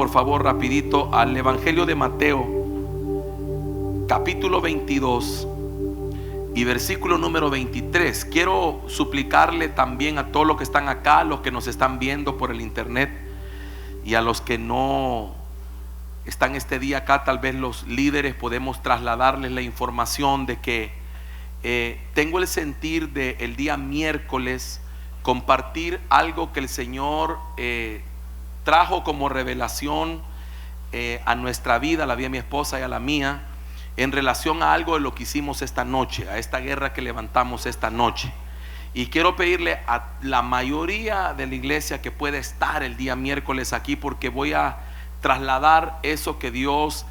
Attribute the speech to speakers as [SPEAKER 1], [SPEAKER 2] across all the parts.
[SPEAKER 1] por favor rapidito al Evangelio de Mateo, capítulo 22 y versículo número 23. Quiero suplicarle también a todos los que están acá, los que nos están viendo por el internet y a los que no están este día acá, tal vez los líderes podemos trasladarles la información de que tengo el sentir de el día miércoles compartir algo que el Señor trajo como revelación a nuestra vida, a la vida de mi esposa y a la mía, en relación a algo de lo que hicimos esta noche, a esta guerra que levantamos esta noche. Y quiero pedirle a la mayoría de la iglesia que pueda estar el día miércoles aquí, porque voy a trasladar eso que Dios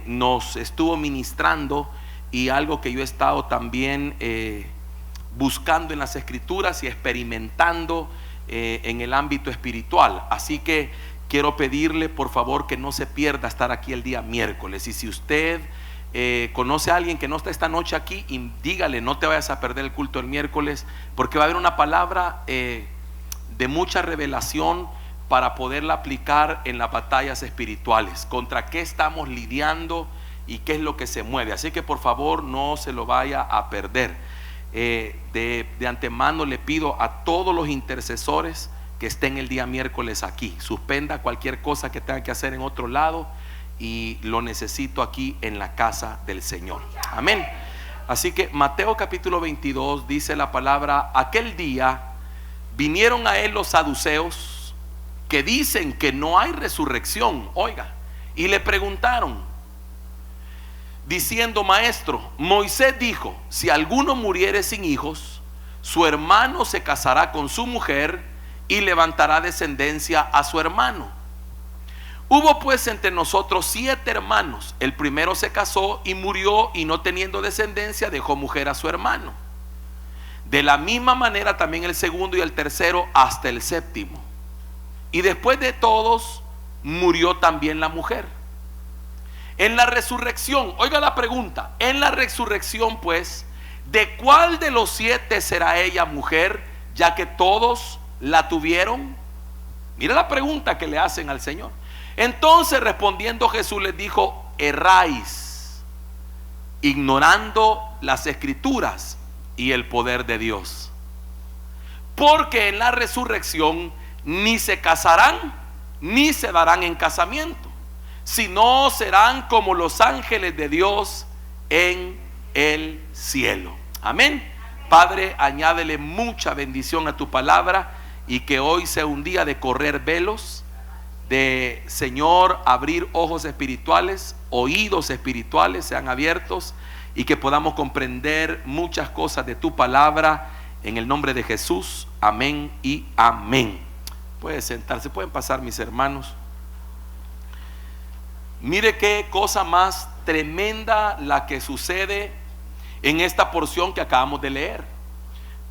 [SPEAKER 1] nos estuvo ministrando y algo que yo he estado también buscando en las escrituras y experimentando en el ámbito espiritual. Así que quiero pedirle por favor que no se pierda estar aquí el día miércoles. Y si usted conoce a alguien que no está esta noche aquí, y dígale: no te vayas a perder el culto el miércoles, porque va a haber una palabra de mucha revelación para poderla aplicar en las batallas espirituales, contra qué estamos lidiando y qué es lo que se mueve. Así que por favor no se lo vaya a perder. De antemano le pido a todos los intercesores que estén el día miércoles aquí, suspenda cualquier cosa que tenga que hacer en otro lado y lo necesito aquí en la casa del Señor. Amén. Así que Mateo capítulo 22 dice la palabra: aquel día vinieron a él los saduceos, que dicen que no hay resurrección, oiga, y le preguntaron diciendo: maestro, Moisés dijo: si alguno muriere sin hijos, su hermano se casará con su mujer y levantará descendencia a su hermano. Hubo pues entre nosotros 7 hermanos. El primero se casó y murió, y no teniendo descendencia dejó mujer a su hermano. De la misma manera también el segundo y el tercero hasta el séptimo. Y después de todos murió también la mujer. En la resurrección, oiga la pregunta: en la resurrección pues, ¿de cuál de los 7 será ella mujer, ya que todos la tuvieron? Mira la pregunta que le hacen al Señor. Entonces respondiendo Jesús les dijo: erráis, ignorando las escrituras y el poder de Dios, porque en la resurrección ni se casarán ni se darán en casamiento, sino serán como los ángeles de Dios en el cielo. Amén. Padre, añádele mucha bendición a tu palabra, y que hoy sea un día de correr velos, de, Señor, abrir ojos espirituales, oídos espirituales sean abiertos, y que podamos comprender muchas cosas de tu palabra, en el nombre de Jesús. Amén y amén. Pueden sentarse, pueden pasar, mis hermanos. Mire qué cosa más tremenda la que sucede en esta porción que acabamos de leer.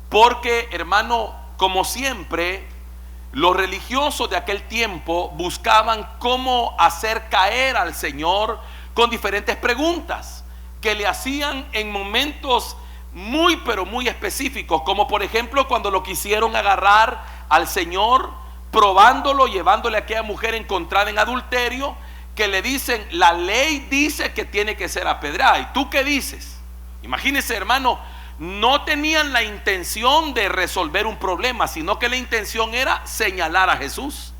[SPEAKER 1] Porque, hermano, como siempre, los religiosos de aquel tiempo buscaban cómo hacer caer al Señor con diferentes preguntas que le hacían en momentos muy pero muy específicos, como por ejemplo cuando lo quisieron agarrar al Señor probándolo, llevándole a aquella mujer encontrada en adulterio, que le dicen: la ley dice que tiene que ser apedreada, ¿y tú qué dices? Imagínense, hermano, no tenían la intención de resolver un problema, sino que la intención era señalar a Jesús,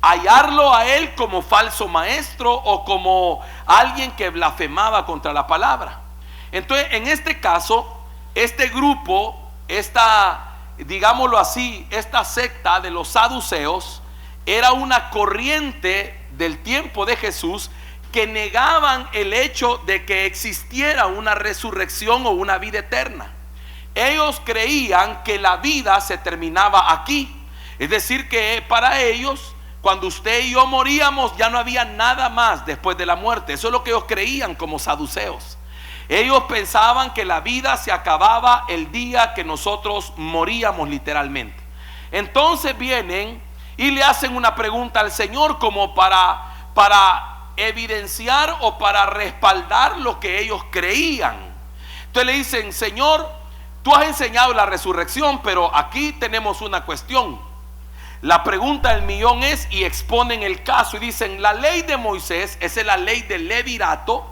[SPEAKER 1] hallarlo a él como falso maestro o como alguien que blasfemaba contra la palabra. Entonces, en este caso, este grupo, digámoslo así, esta secta de los saduceos, era una corriente del tiempo de Jesús que negaban el hecho de que existiera una resurrección o una vida eterna. Ellos creían que la vida se terminaba aquí, es decir, que para ellos, cuando usted y yo moríamos, ya no había nada más después de la muerte. Eso es lo que ellos creían como saduceos. Ellos pensaban que la vida se acababa el día que nosotros moríamos, literalmente. Entonces vienen y le hacen una pregunta al Señor como para evidenciar o para respaldar lo que ellos creían. Entonces le dicen: Señor, tú has enseñado la resurrección, pero aquí tenemos una cuestión. La pregunta del millón es, y exponen el caso y dicen, la ley de Moisés, esa es la ley del levirato,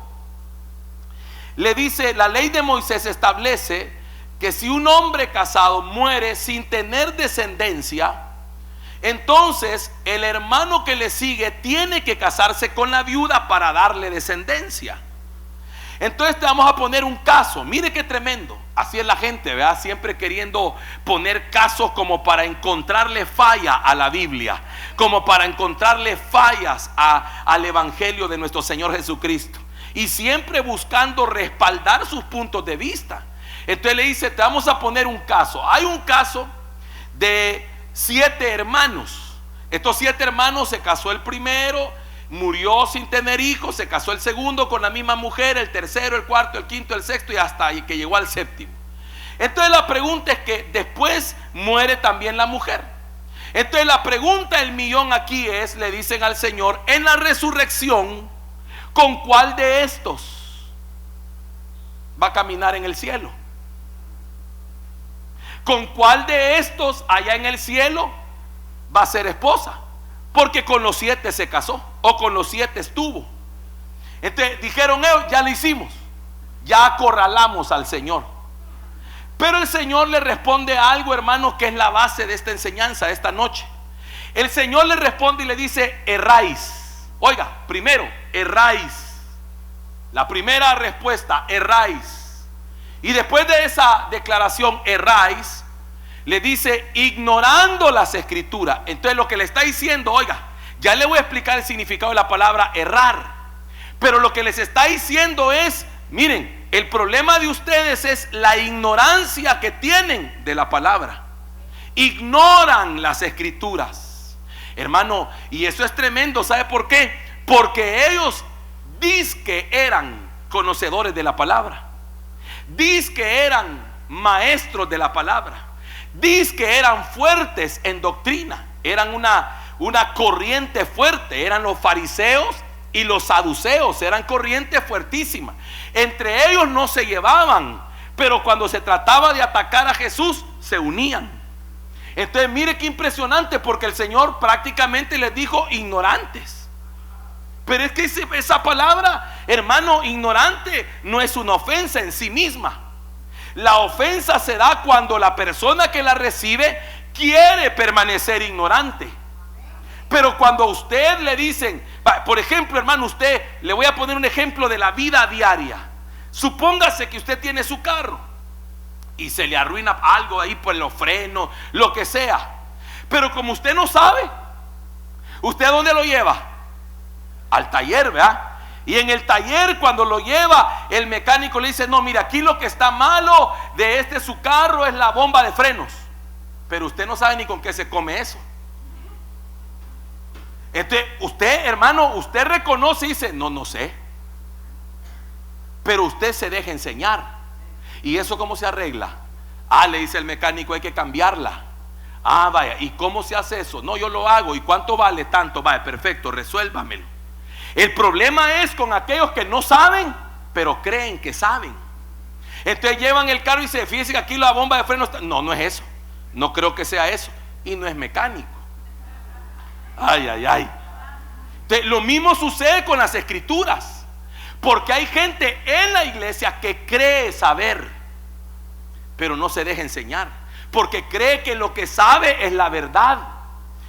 [SPEAKER 1] le dice, la ley de Moisés establece que si un hombre casado muere sin tener descendencia, entonces el hermano que le sigue tiene que casarse con la viuda para darle descendencia. Entonces te vamos a poner un caso. Mire qué tremendo. Así es la gente, ¿verdad? Siempre queriendo poner casos como para encontrarle falla a la Biblia, como para encontrarle fallas al evangelio de nuestro Señor Jesucristo, y siempre buscando respaldar sus puntos de vista. Entonces le dice, te vamos a poner un caso. Hay un caso de 7 hermanos. Estos 7 hermanos, se casó el primero, murió sin tener hijos, se casó el segundo con la misma mujer, el tercero, el cuarto, el quinto, el sexto, y hasta ahí que llegó al séptimo. Entonces la pregunta es que después muere también la mujer. Entonces la pregunta del millón aquí es, le dicen al Señor, en la resurrección, ¿con cuál de estos va a caminar en el cielo? ¿Con cuál de estos allá en el cielo va a ser esposa? Porque con los 7 se casó, o con los 7 estuvo. Entonces dijeron ellos, ya lo hicimos, ya acorralamos al Señor. Pero el Señor le responde algo, hermanos, que es la base de esta enseñanza de esta noche. El Señor le responde y le dice, erráis. Oiga, primero, erráis. La primera respuesta, erráis. Y después de esa declaración, erráis, le dice, ignorando las escrituras. Entonces lo que le está diciendo, oiga, ya le voy a explicar el significado de la palabra errar, pero lo que les está diciendo es, miren, el problema de ustedes es la ignorancia que tienen de la palabra. Ignoran las escrituras, hermano, y eso es tremendo. ¿Sabe por qué? Porque ellos dizque eran conocedores de la palabra, dizque eran maestros de la palabra, dizque eran fuertes en doctrina, eran una corriente fuerte, eran los fariseos y los saduceos, eran corrientes fuertísimas. Entre ellos no se llevaban, pero cuando se trataba de atacar a Jesús, se unían. Entonces mire qué impresionante, porque el Señor prácticamente les dijo ignorantes. Pero es que esa palabra, hermano, ignorante, no es una ofensa en sí misma. La ofensa se da cuando la persona que la recibe quiere permanecer ignorante. Pero cuando a usted le dicen, por ejemplo, hermano, usted, le voy a poner un ejemplo de la vida diaria. Supóngase que usted tiene su carro y se le arruina algo ahí por los frenos, lo que sea. Pero como usted no sabe, ¿usted a dónde lo lleva? Al taller, ¿verdad? Y en el taller, cuando lo lleva, el mecánico le dice, no, mira, aquí lo que está malo de su carro es la bomba de frenos. Pero usted no sabe ni con qué se come eso. Usted, hermano, usted reconoce y dice, no sé. Pero usted se deja enseñar. ¿Y eso cómo se arregla? Le dice el mecánico, hay que cambiarla. Vaya, ¿y cómo se hace eso? No, yo lo hago. ¿Y cuánto vale tanto? Vaya, perfecto, resuélvamelo. El problema es con aquellos que no saben, pero creen que saben. Entonces llevan el carro y se fíjense que aquí la bomba de freno está. No es eso. No creo que sea eso. Y no es mecánico. Ay. Entonces, lo mismo sucede con las escrituras. Porque hay gente en la iglesia que cree saber, pero no se deja enseñar. Porque cree que lo que sabe es la verdad.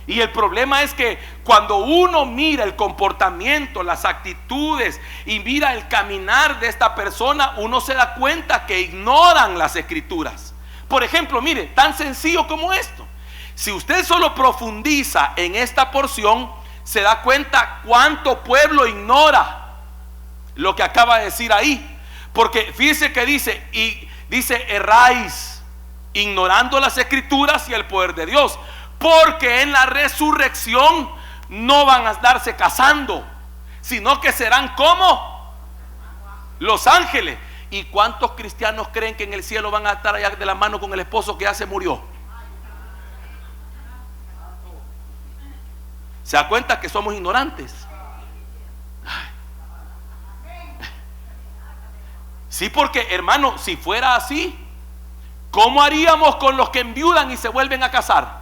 [SPEAKER 1] Y el problema es que cuando uno mira el comportamiento, las actitudes y mira el caminar de esta persona, uno se da cuenta que ignoran las escrituras. Por ejemplo, mire, tan sencillo como esto. Si usted solo profundiza en esta porción, se da cuenta cuánto pueblo ignora lo que acaba de decir ahí. Porque fíjese que dice erráis, ignorando las escrituras y el poder de Dios. Porque en la resurrección no van a estarse casando, sino que serán como los ángeles. ¿Y cuántos cristianos creen que en el cielo van a estar allá de la mano con el esposo que ya se murió? ¿Se da cuenta que somos ignorantes? Sí, porque hermano, si fuera así, ¿cómo haríamos con los que enviudan y se vuelven a casar?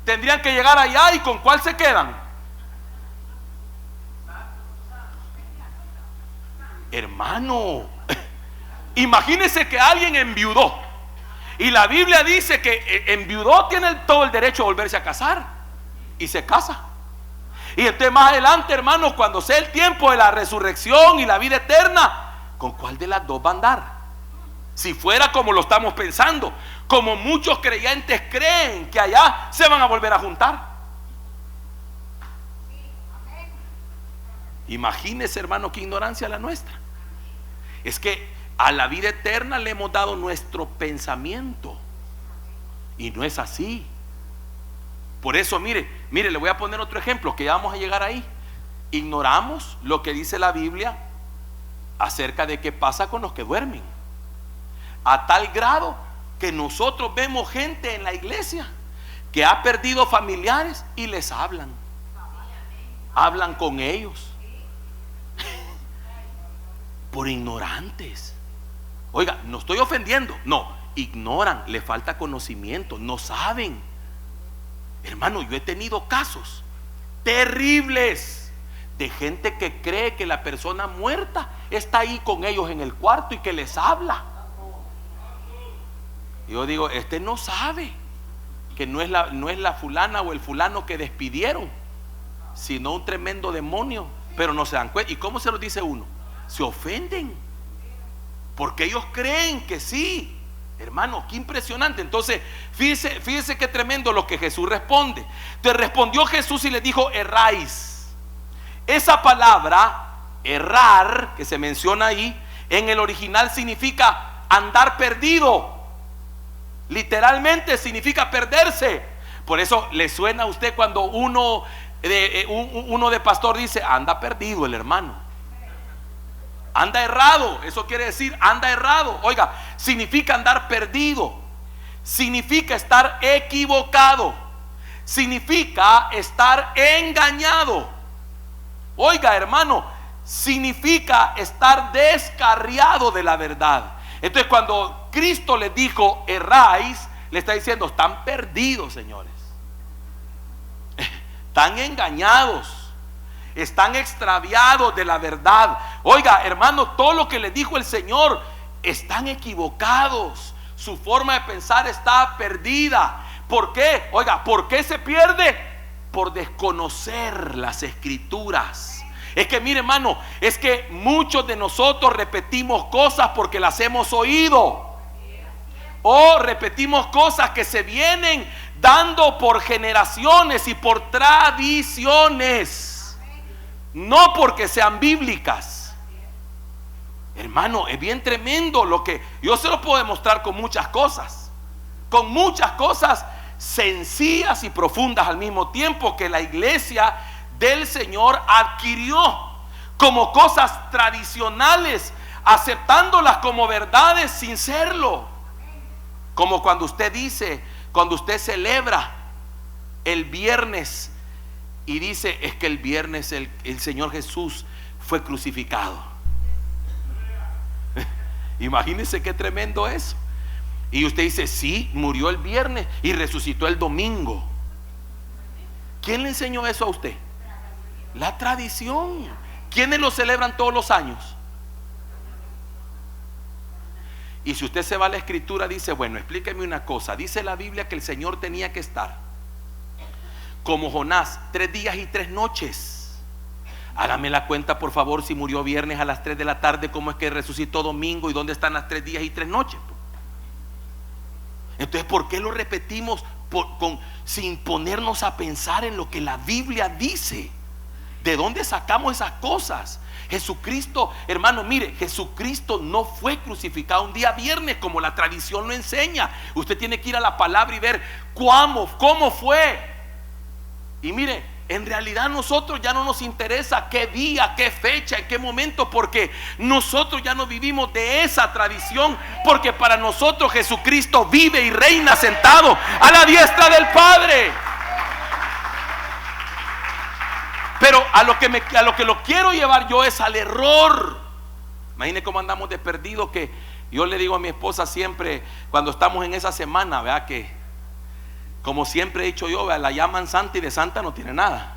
[SPEAKER 1] Tendrían que llegar allá, ¿y con cuál se quedan? Hermano, imagínese que alguien enviudó, y la Biblia dice que enviudó tiene todo el derecho a volverse a casar, y se casa. Y entonces más adelante, hermano, cuando sea el tiempo de la resurrección y la vida eterna, ¿con cuál de las dos va a andar? Si fuera como lo estamos pensando, como muchos creyentes creen que allá se van a volver a juntar. Imagínese, hermano, qué ignorancia la nuestra. Es que a la vida eterna le hemos dado nuestro pensamiento, y no es así. Por eso, mire, le voy a poner otro ejemplo, que ya vamos a llegar ahí. Ignoramos lo que dice la Biblia acerca de qué pasa con los que duermen, a tal grado que nosotros vemos gente en la iglesia que ha perdido familiares y les hablan con ellos por ignorantes. Oiga, no estoy ofendiendo, no, ignoran, le falta conocimiento, no saben. Hermano, yo he tenido casos terribles de gente que cree que la persona muerta está ahí con ellos en el cuarto y que les habla. Yo digo, no sabe que no es la fulana o el fulano que despidieron, sino un tremendo demonio, pero no se dan cuenta. ¿Y cómo se lo dice uno? Se ofenden, porque ellos creen que sí. Hermano, qué impresionante. Entonces, fíjese qué tremendo lo que Jesús responde. Te respondió Jesús y le dijo: erráis. Esa palabra, errar, que se menciona ahí, en el original significa andar perdido. Literalmente significa perderse. Por eso le suena a usted cuando uno de pastor dice: anda perdido el hermano, anda errado. Eso quiere decir anda errado. Oiga, significa andar perdido, significa estar equivocado, significa estar engañado. Oiga, hermano, significa estar descarriado de la verdad. Entonces, cuando Cristo les dijo erráis, le está diciendo: están perdidos, señores, están engañados, están extraviados de la verdad. Oiga, hermano, todo lo que les dijo el Señor, están equivocados. Su forma de pensar está perdida. ¿Por qué? Oiga, ¿por qué se pierde? Por desconocer las Escrituras. Es que mire, hermano, es que muchos de nosotros repetimos cosas porque las hemos oído, o repetimos cosas que se vienen dando por generaciones y por tradiciones, no porque sean bíblicas. Hermano, es bien tremendo lo que yo se lo puedo demostrar con muchas cosas sencillas y profundas al mismo tiempo, que la iglesia del Señor adquirió como cosas tradicionales, aceptándolas como verdades sin serlo. Como cuando usted dice, cuando usted celebra el viernes y dice: es que el viernes el Señor Jesús fue crucificado. Imagínense qué tremendo eso. Y usted dice: sí, murió el viernes y resucitó el domingo. ¿Quién le enseñó eso a usted? La tradición. ¿Quiénes lo celebran todos los años? Y si usted se va a la Escritura, dice: bueno, explíqueme una cosa. Dice la Biblia que el Señor tenía que estar como Jonás 3 días y 3 noches. Hágame la cuenta, por favor. Si murió viernes a las 3 de la tarde, ¿cómo es que resucitó domingo? ¿Y dónde están las 3 días y 3 noches? Entonces, ¿por qué lo repetimos sin ponernos a pensar en lo que la Biblia dice? ¿De dónde sacamos esas cosas? Jesucristo, hermano, mire, Jesucristo no fue crucificado un día viernes como la tradición lo enseña. Usted tiene que ir a la palabra y ver cómo fue. Y mire, en realidad a nosotros ya no nos interesa qué día, qué fecha, en qué momento, porque nosotros ya no vivimos de esa tradición, porque para nosotros Jesucristo vive y reina sentado a la diestra del Padre. Pero a lo que lo quiero llevar yo es al error. Imagine cómo andamos de perdido, que yo le digo a mi esposa siempre cuando estamos en esa semana, ¿verdad? Que Como siempre he dicho yo, la llaman santa y de santa no tiene nada.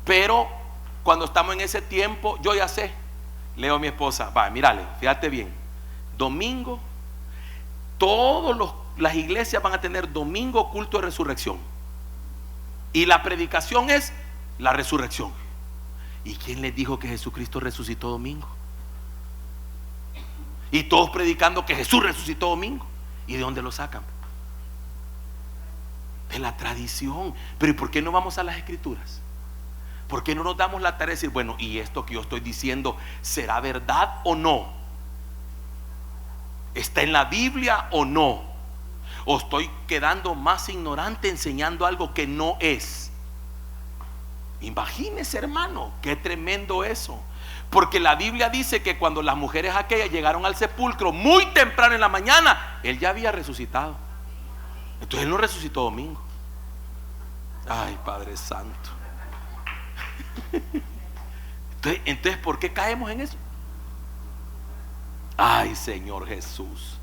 [SPEAKER 1] Pero cuando estamos en ese tiempo, yo ya sé, leo a mi esposa, va, mírale, fíjate bien, domingo, las iglesias van a tener domingo culto de resurrección. Y la predicación es la resurrección. ¿Y quién les dijo que Jesucristo resucitó domingo? Y todos predicando que Jesús resucitó domingo. ¿Y de dónde lo sacan? De la tradición. Pero ¿y por qué no vamos a las escrituras? ¿Por qué no nos damos la tarea de decir, bueno, y esto que yo estoy diciendo, ¿será verdad o no? ¿Está en la Biblia o no? ¿O estoy quedando más ignorante enseñando algo que no es? Imagínese, hermano, qué tremendo eso. Porque la Biblia dice que cuando las mujeres aquellas llegaron al sepulcro muy temprano en la mañana, Él ya había resucitado. Entonces Él no resucitó domingo. Ay, Padre Santo. Entonces, ¿por qué caemos en eso? Ay, Señor Jesús.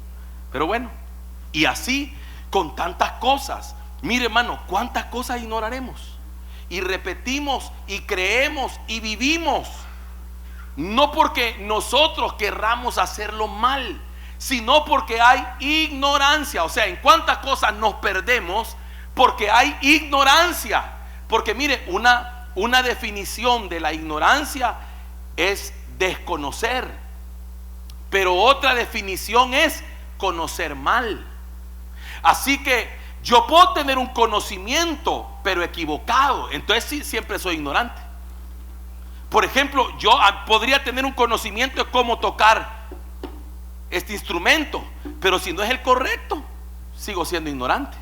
[SPEAKER 1] Pero bueno, y así con tantas cosas. Mire, hermano, cuántas cosas ignoraremos y repetimos y creemos y vivimos, no porque nosotros querramos hacerlo mal, sino porque hay ignorancia. O sea, en cuántas cosas nos perdemos porque hay ignorancia. Porque mire, una definición de la ignorancia es desconocer, pero otra definición es conocer mal. Así que yo puedo tener un conocimiento pero equivocado, entonces sí, siempre soy ignorante. Por ejemplo, yo podría tener un conocimiento de cómo tocar este instrumento, pero si no es el correcto, sigo siendo ignorante.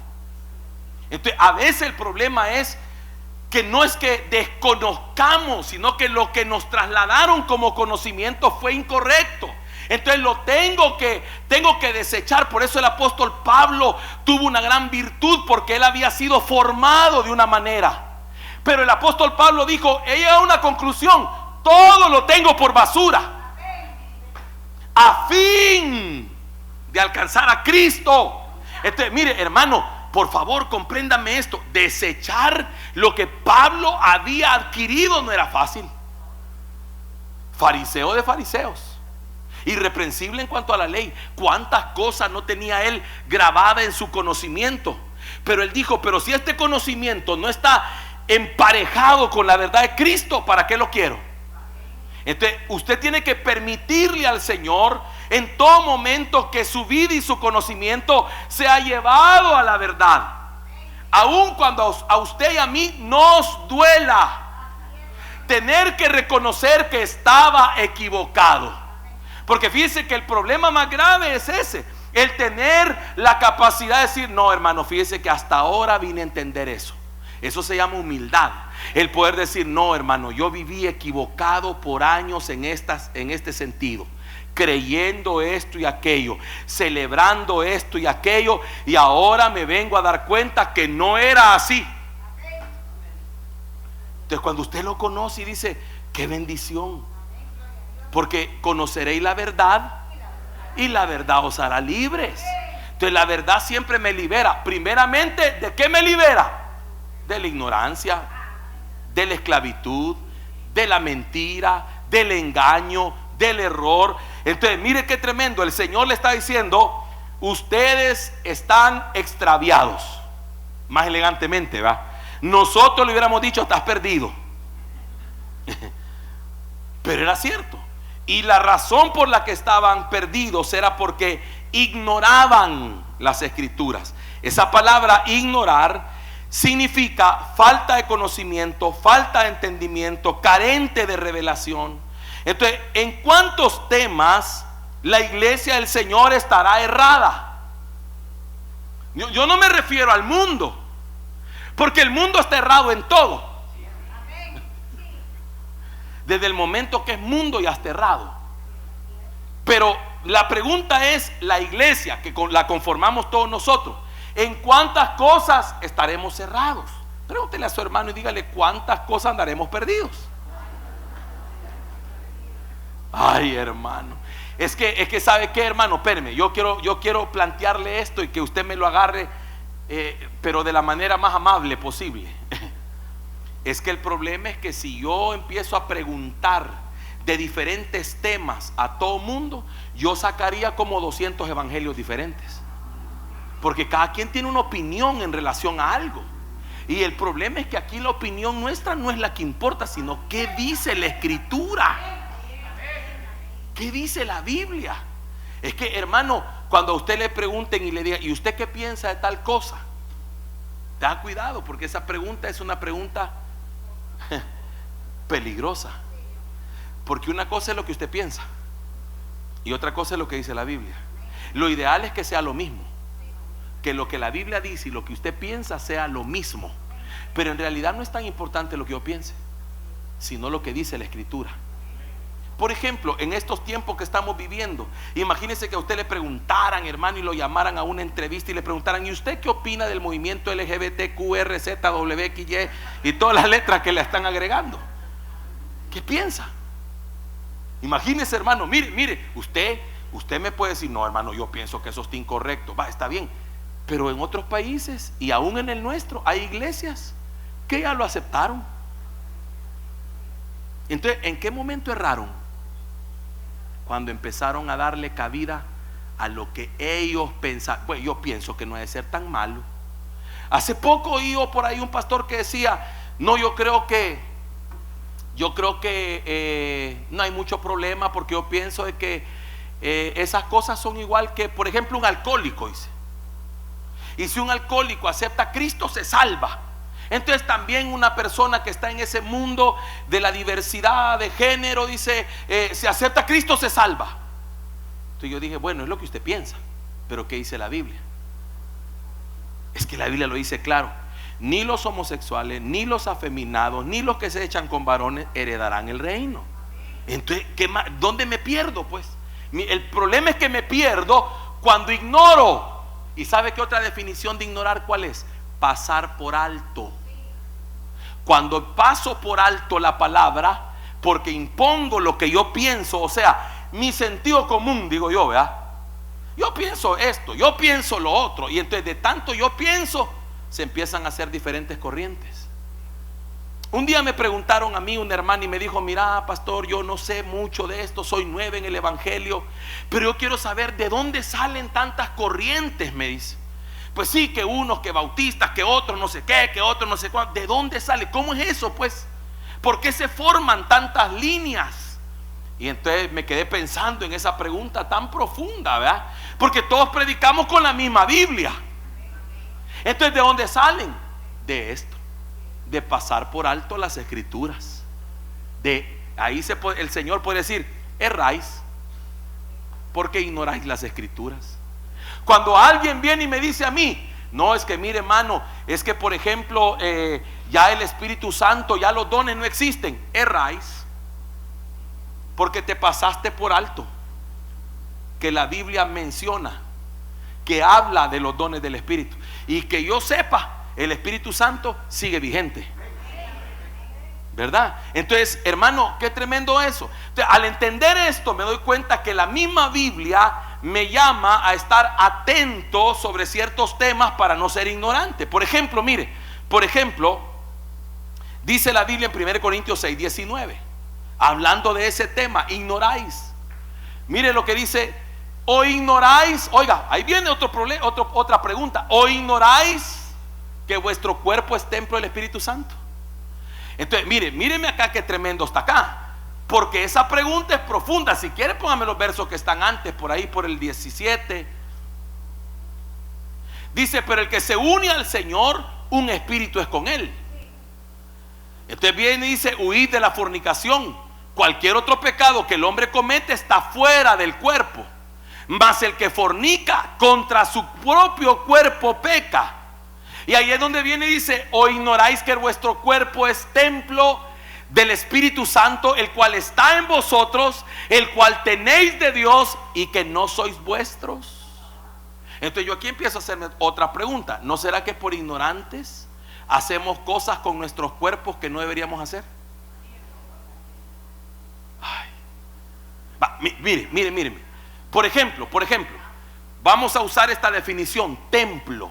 [SPEAKER 1] Entonces a veces el problema es que no es que desconozcamos, sino que lo que nos trasladaron como conocimiento fue incorrecto. Entonces lo tengo que desechar. Por eso el apóstol Pablo tuvo una gran virtud, porque él había sido formado de una manera. Pero el apóstol Pablo dijo, he llegado a una conclusión: todo lo tengo por basura, a fin de alcanzar a Cristo. Entonces, mire, hermano, por favor, compréndame esto: desechar lo que Pablo había adquirido no era fácil. Fariseo de fariseos, irreprensible en cuanto a la ley. Cuántas cosas no tenía él grabada en su conocimiento. Pero él dijo, pero si este conocimiento no está emparejado con la verdad de Cristo, ¿para qué lo quiero? Entonces usted tiene que permitirle al Señor en todo momento que su vida y su conocimiento sea llevado a la verdad, aun cuando a usted y a mí nos duela tener que reconocer que estaba equivocado. Porque fíjese que el problema más grave es ese: el tener la capacidad de decir, no, hermano, fíjese que hasta ahora vine a entender eso. Eso se llama humildad. El poder decir, no, hermano, yo viví equivocado por años en este sentido, creyendo esto y aquello, celebrando esto y aquello, y ahora me vengo a dar cuenta que no era así. Entonces cuando usted lo conoce y dice, qué bendición, porque conoceréis la verdad y la verdad os hará libres. Entonces la verdad siempre me libera. Primeramente, ¿de qué me libera? De la ignorancia, de la esclavitud, de la mentira, del engaño, del error. Entonces mire qué tremendo. El Señor le está diciendo, ustedes están extraviados. Más elegantemente, ¿va? Nosotros le hubiéramos dicho, estás perdido. Pero era cierto. Y la razón por la que estaban perdidos era porque ignoraban las escrituras. Esa palabra ignorar significa falta de conocimiento, falta de entendimiento, carente de revelación. Entonces, ¿en cuántos temas la iglesia del Señor estará errada? Yo no me refiero al mundo, porque el mundo está errado en todo. Desde el momento que es mundo ya está errado. Pero la pregunta es, la iglesia que la conformamos todos nosotros, ¿en cuántas cosas estaremos cerrados? Pregúntele a su hermano y dígale, ¿cuántas cosas andaremos perdidos? Ay, hermano, es que ¿sabe qué, hermano? Espéreme, yo quiero plantearle esto y que usted me lo agarre pero de la manera más amable posible. Es que el problema es que si yo empiezo a preguntar de diferentes temas a todo mundo, yo sacaría como 200 evangelios diferentes, porque cada quien tiene una opinión en relación a algo. Y el problema es que aquí la opinión nuestra no es la que importa, sino qué dice la Escritura, qué dice la Biblia. Es que, hermano, cuando a usted le pregunten y le digan, ¿y usted qué piensa de tal cosa? Ten cuidado, porque esa pregunta es una pregunta peligrosa. Porque una cosa es lo que usted piensa y otra cosa es lo que dice la Biblia. Lo ideal es que sea lo mismo, que lo que la Biblia dice y lo que usted piensa sea lo mismo. Pero en realidad no es tan importante lo que yo piense, sino lo que dice la Escritura. Por ejemplo, en estos tiempos que estamos viviendo, imagínese que a usted le preguntaran, hermano, y lo llamaran a una entrevista y le preguntaran, ¿y usted qué opina del movimiento LGBTQRZWXY y todas las letras que le están agregando? ¿Qué piensa? Imagínese, hermano, mire, usted me puede decir, no, hermano, yo pienso que eso está incorrecto. Va, está bien, pero en otros países y aún en el nuestro hay iglesias que ya lo aceptaron. Entonces, ¿en qué momento erraron? Cuando empezaron a darle cabida a lo que ellos pensaban. Pues yo pienso que no debe ser tan malo. Hace poco oí por ahí un pastor que decía, no, yo creo que no hay mucho problema, porque yo pienso de que esas cosas son igual que, por ejemplo, un alcohólico, dice. Y si un alcohólico acepta a Cristo, se salva. Entonces también una persona que está en ese mundo de la diversidad de género, dice, si acepta a Cristo, se salva. Entonces yo dije, bueno, es lo que usted piensa, pero ¿qué dice la Biblia? Es que la Biblia lo dice claro: ni los homosexuales, ni los afeminados, ni los que se echan con varones heredarán el reino. Entonces, ¿dónde me pierdo? Pues el problema es que me pierdo cuando ignoro. ¿Y sabe qué otra definición de ignorar cuál es? Pasar por alto. Cuando paso por alto la palabra porque impongo lo que yo pienso, o sea, mi sentido común, digo yo, ¿verdad? Yo pienso esto, yo pienso lo otro, y entonces de tanto yo pienso, se empiezan a hacer diferentes corrientes. Un día me preguntaron a mí una hermana y me dijo, mira, pastor, yo no sé mucho de esto, soy nueva en el evangelio, pero yo quiero saber de dónde salen tantas corrientes, me dice. Pues sí, que unos, que bautistas, que otros no sé qué, que otros no sé cuánto. ¿De dónde sale? ¿Cómo es eso, pues? ¿Por qué se forman tantas líneas? Y entonces me quedé pensando en esa pregunta tan profunda, ¿verdad? Porque todos predicamos con la misma Biblia. Entonces, ¿de dónde salen? De esto, de pasar por alto las Escrituras. De ahí el Señor puede decir, erráis porque ignoráis las Escrituras. Cuando alguien viene y me dice a mí, no, es que mire, hermano, es que por ejemplo ya el Espíritu Santo, ya los dones no existen, erráis porque te pasaste por alto que la Biblia menciona, que habla de los dones del Espíritu, y que yo sepa, el Espíritu Santo sigue vigente, ¿verdad? Entonces, hermano, qué tremendo eso. Entonces, al entender esto, me doy cuenta que la misma Biblia me llama a estar atento sobre ciertos temas para no ser ignorante. Por ejemplo, mire, dice la Biblia en 1 Corintios 6:19, hablando de ese tema, ignoráis. Mire lo que dice, o ignoráis, oiga, ahí viene otra pregunta, o ignoráis que vuestro cuerpo es templo del Espíritu Santo. Entonces, míreme acá qué tremendo está acá. Porque esa pregunta es profunda. Si quiere, póngame los versos que están antes, por ahí, por el 17. Dice, pero el que se une al Señor, un espíritu es con él. Entonces viene y dice, huid de la fornicación. Cualquier otro pecado que el hombre comete está fuera del cuerpo, mas el que fornica contra su propio cuerpo peca. Y ahí es donde viene y dice, o ignoráis que vuestro cuerpo es templo del Espíritu Santo, el cual está en vosotros, el cual tenéis de Dios, y que no sois vuestros. Entonces yo aquí empiezo a hacerme otra pregunta. ¿No será que por ignorantes hacemos cosas con nuestros cuerpos que no deberíamos hacer? Mire. Por ejemplo, vamos a usar esta definición, templo.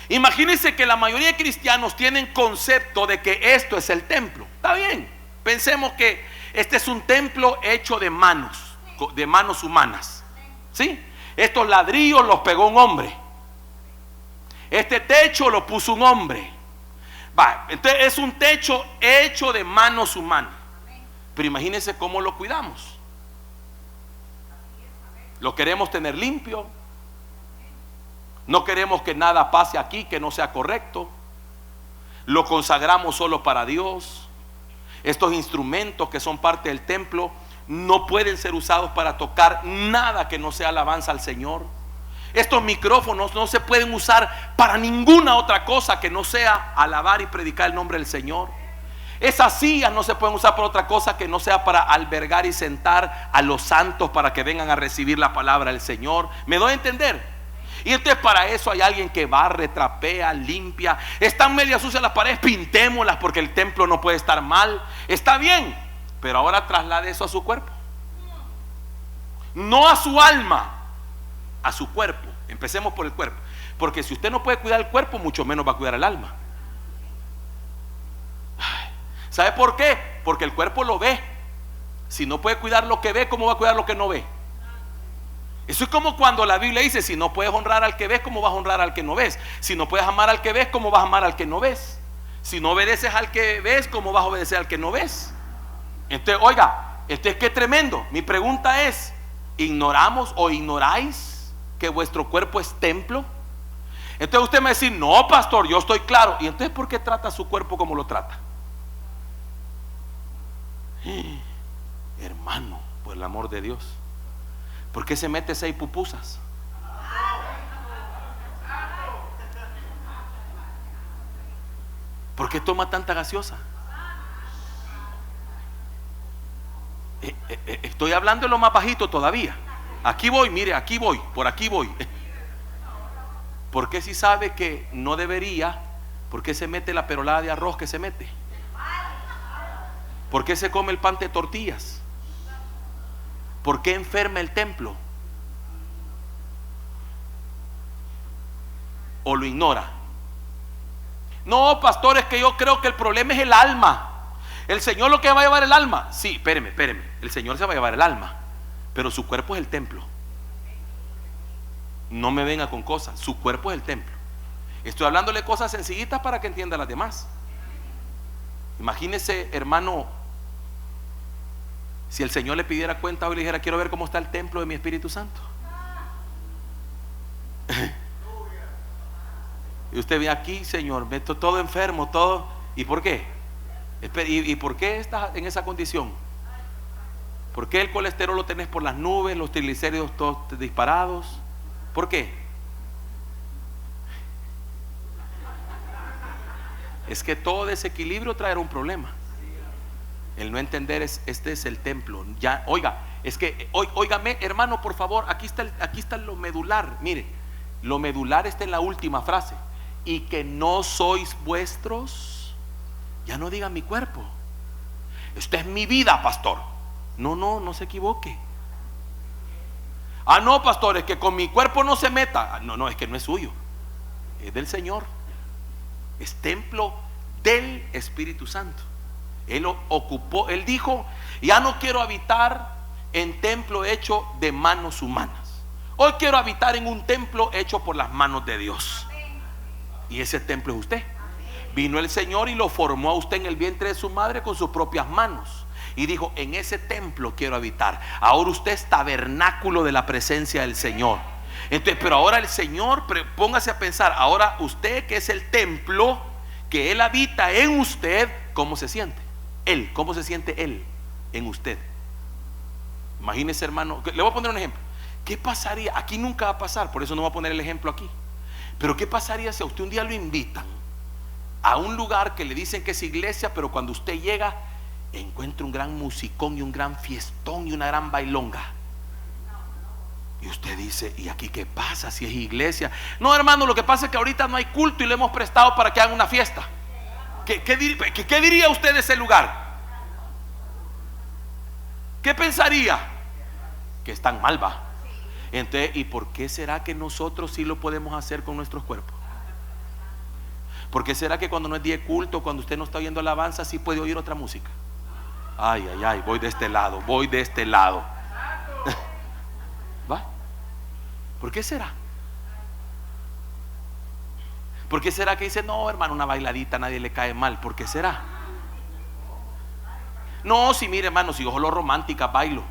[SPEAKER 1] Imagínense que la mayoría de cristianos tienen concepto de que esto es el templo. Está bien, pensemos que este es un templo hecho de manos humanas. ¿Sí? Estos ladrillos los pegó un hombre. Este techo lo puso un hombre. Entonces es un techo hecho de manos humanas. Pero imagínense cómo lo cuidamos. Lo queremos tener limpio. No queremos que nada pase aquí que no sea correcto. Lo consagramos solo para Dios. Estos instrumentos que son parte del templo no pueden ser usados para tocar nada que no sea alabanza al Señor. Estos micrófonos no se pueden usar para ninguna otra cosa que no sea alabar y predicar el nombre del Señor. Esas sillas no se pueden usar por otra cosa que no sea para albergar y sentar a los santos para que vengan a recibir la palabra del Señor. ¿Me doy a entender? Y entonces para eso hay alguien que barre, trapea, limpia. Están medias sucias las paredes, pintémoslas porque el templo no puede estar mal. Está bien, pero ahora traslade eso a su cuerpo. No a su alma, a su cuerpo. Empecemos por el cuerpo, porque si usted no puede cuidar el cuerpo, mucho menos va a cuidar el alma. ¿Sabe por qué? Porque el cuerpo lo ve. Si no puede cuidar lo que ve, ¿cómo va a cuidar lo que no ve? Eso es como cuando la Biblia dice: si no puedes honrar al que ves, ¿cómo vas a honrar al que no ves? Si no puedes amar al que ves, ¿cómo vas a amar al que no ves? Si no obedeces al que ves, ¿cómo vas a obedecer al que no ves? Entonces, oiga, esto es que tremendo. Mi pregunta es: ¿ignoramos o ignoráis que vuestro cuerpo es templo? Entonces usted me va a decir: no, pastor, yo estoy claro. ¿Y entonces por qué trata su cuerpo como lo trata? Hermano, por el amor de Dios, ¿por qué se mete 6 pupusas? ¿Por qué toma tanta gaseosa? Estoy hablando de lo más bajito todavía. Aquí voy, mire, aquí voy, por aquí voy. ¿Por qué si sabe que no debería? ¿Por qué se mete la perolada de arroz que se mete? ¿Por qué se come el pan de tortillas? ¿Por qué enferma el templo? ¿O lo ignora? No, pastor, es que yo creo que el problema es el alma. El Señor lo que va a llevar el alma. Sí, espéreme. El Señor se va a llevar el alma, pero su cuerpo es el templo. No me venga con cosas. Su cuerpo es el templo. Estoy hablándole cosas sencillitas para que entienda las demás. Imagínese, hermano, si el Señor le pidiera cuenta hoy y le dijera: quiero ver cómo está el templo de mi Espíritu Santo. Y usted ve aquí: Señor, meto todo enfermo, todo. ¿Y por qué? ¿Y por qué estás en esa condición? ¿Por qué el colesterol lo tenés por las nubes, los triglicéridos todos disparados? ¿Por qué? Es que todo desequilibrio traerá un problema. El no entender este es el templo. Ya, oiga, es que, óigame, hermano, por favor, aquí está lo medular. Mire, lo medular está en la última frase. Y que no sois vuestros. Ya no diga mi cuerpo. Esta es mi vida, pastor. No se equivoque. Ah, no, pastor, es que con mi cuerpo no se meta. No, es que no es suyo, es del Señor. Es templo del Espíritu Santo. Él lo ocupó. Él dijo: ya no quiero habitar en templo hecho de manos humanas. Hoy quiero habitar en un templo hecho por las manos de Dios. Y ese templo es usted. Vino el Señor y lo formó a usted en el vientre de su madre con sus propias manos. Y dijo: en ese templo quiero habitar. Ahora usted es tabernáculo de la presencia del Señor. Entonces, pero ahora el Señor, póngase a pensar, ahora usted que es el templo, que Él habita en usted, ¿cómo se siente? Él, ¿cómo se siente Él en usted? Imagínese, hermano, le voy a poner un ejemplo. ¿Qué pasaría? Aquí nunca va a pasar, por eso no voy a poner el ejemplo aquí. Pero ¿qué pasaría si a usted un día lo invitan a un lugar que le dicen que es iglesia, pero cuando usted llega encuentra un gran musicón y un gran fiestón y una gran bailonga? Y usted dice: ¿y aquí qué pasa si es iglesia? No, hermano, lo que pasa es que ahorita no hay culto y le hemos prestado para que hagan una fiesta. ¿Qué diría usted de ese lugar? ¿Qué pensaría? Que están mal, va. Entonces, ¿y por qué será que nosotros sí lo podemos hacer con nuestros cuerpos? ¿Por qué será que cuando no es día de culto, cuando usted no está oyendo alabanza, sí puede oír otra música? Ay, ay, ay, voy de este lado, voy de este lado. ¿Va? ¿Por qué será? ¿Por qué será que dice, no, hermano, una bailadita a nadie le cae mal? ¿Por qué será? No, si mire, hermano, si yo solo romántica bailo.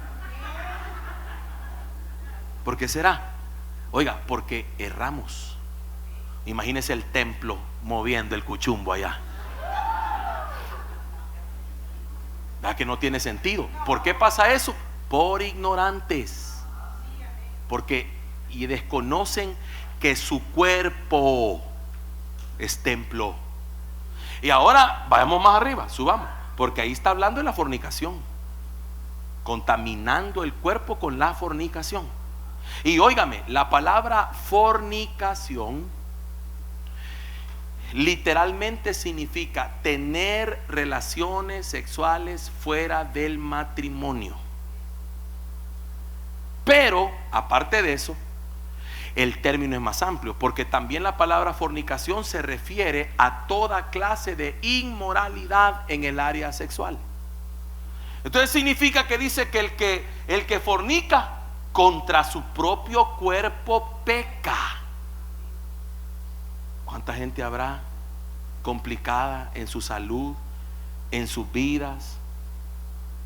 [SPEAKER 1] ¿Por qué será? Oiga, porque erramos. Imagínese el templo moviendo el cuchumbo allá. ¿Verdad que no tiene sentido? ¿Por qué pasa eso? Por ignorantes. Porque y desconocen que su cuerpo es templo. Y ahora vayamos más arriba, subamos, porque ahí está hablando de la fornicación, contaminando el cuerpo con la fornicación. Y óigame, la palabra fornicación literalmente significa tener relaciones sexuales fuera del matrimonio. Pero aparte de eso, el término es más amplio, porque también la palabra fornicación se refiere a toda clase de inmoralidad en el área sexual. Entonces significa que dice que el que fornica contra su propio cuerpo peca. ¿Cuánta gente habrá complicada en su salud, en sus vidas,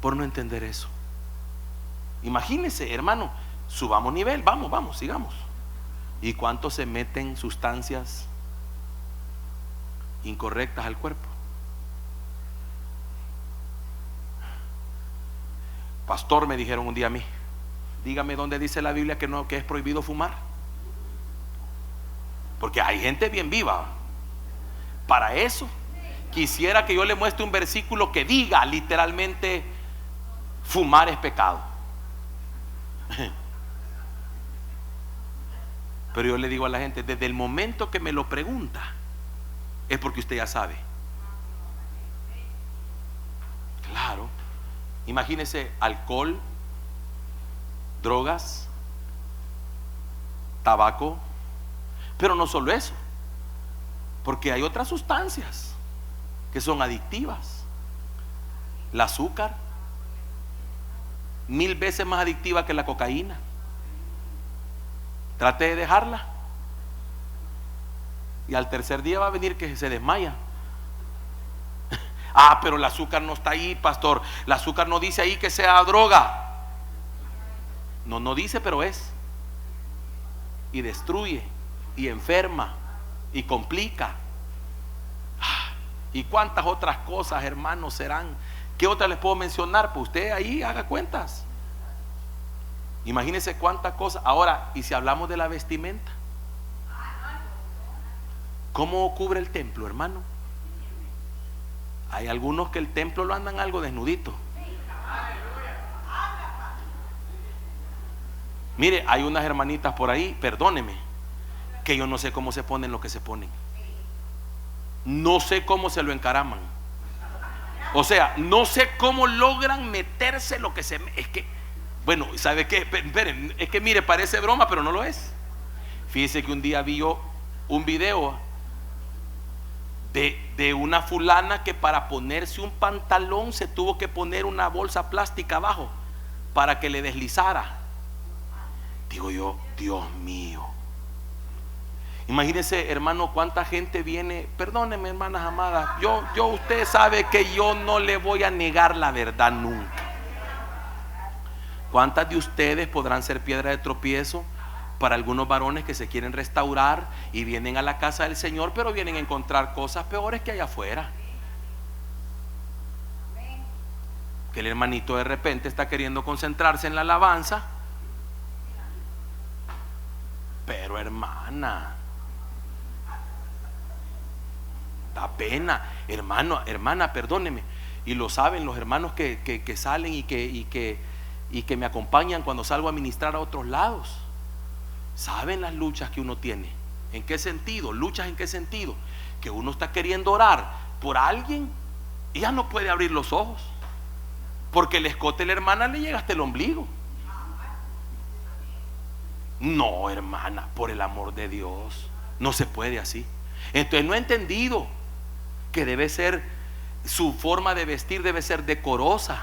[SPEAKER 1] por no entender eso? Imagínense, hermano, subamos nivel, vamos, sigamos. ¿Y cuántos se meten sustancias incorrectas al cuerpo? Pastor, me dijeron un día a mí, dígame dónde dice la Biblia que es prohibido fumar. Porque hay gente bien viva. Para eso quisiera que yo le muestre un versículo que diga literalmente fumar es pecado. Pero yo le digo a la gente, desde el momento que me lo pregunta, es porque usted ya sabe. Claro. Imagínese alcohol, drogas, tabaco. Pero no solo eso, porque hay otras sustancias que son adictivas. El azúcar, 1000 veces más adictiva que la cocaína. Trate de dejarla y al tercer día va a venir que se desmaya. Ah, pero el azúcar no está ahí, pastor. El azúcar no dice ahí que sea droga. No dice, pero es. Y destruye, y enferma, y complica. ¿Y cuántas otras cosas, hermanos, serán? ¿Qué otras les puedo mencionar? Pues usted ahí haga cuentas. Imagínense cuántas cosas. Ahora, y si hablamos de la vestimenta, ¿cómo cubre el templo, hermano? Hay algunos que el templo lo andan algo desnudito. Mire, hay unas hermanitas por ahí, perdóneme, que yo no sé cómo se ponen lo que se ponen. No sé cómo se lo encaraman. O sea, no sé cómo logran meterse lo que se... Es que, bueno, ¿sabe qué? Esperen, es que mire, parece broma, pero no lo es. Fíjese que un día vi yo un video de una fulana que para ponerse un pantalón se tuvo que poner una bolsa plástica abajo para que le deslizara. Digo yo, Dios mío. Imagínense, hermano, cuánta gente viene. Perdónenme, hermanas amadas, usted sabe que yo no le voy a negar la verdad nunca. ¿Cuántas de ustedes podrán ser piedra de tropiezo para algunos varones que se quieren restaurar y vienen a la casa del Señor, pero vienen a encontrar cosas peores que allá afuera? Que el hermanito de repente está queriendo concentrarse en la alabanza, pero hermana, da pena, hermano, hermana, perdóneme. Y lo saben los hermanos que salen y que me acompañan cuando salgo a ministrar a otros lados. Saben las luchas que uno tiene. ¿En qué sentido? Luchas en qué sentido. Que uno está queriendo orar por alguien y ya no puede abrir los ojos, porque el escote de la hermana le llega hasta el ombligo. No, hermana, por el amor de Dios, no se puede así. Entonces no he entendido que debe ser, su forma de vestir debe ser decorosa,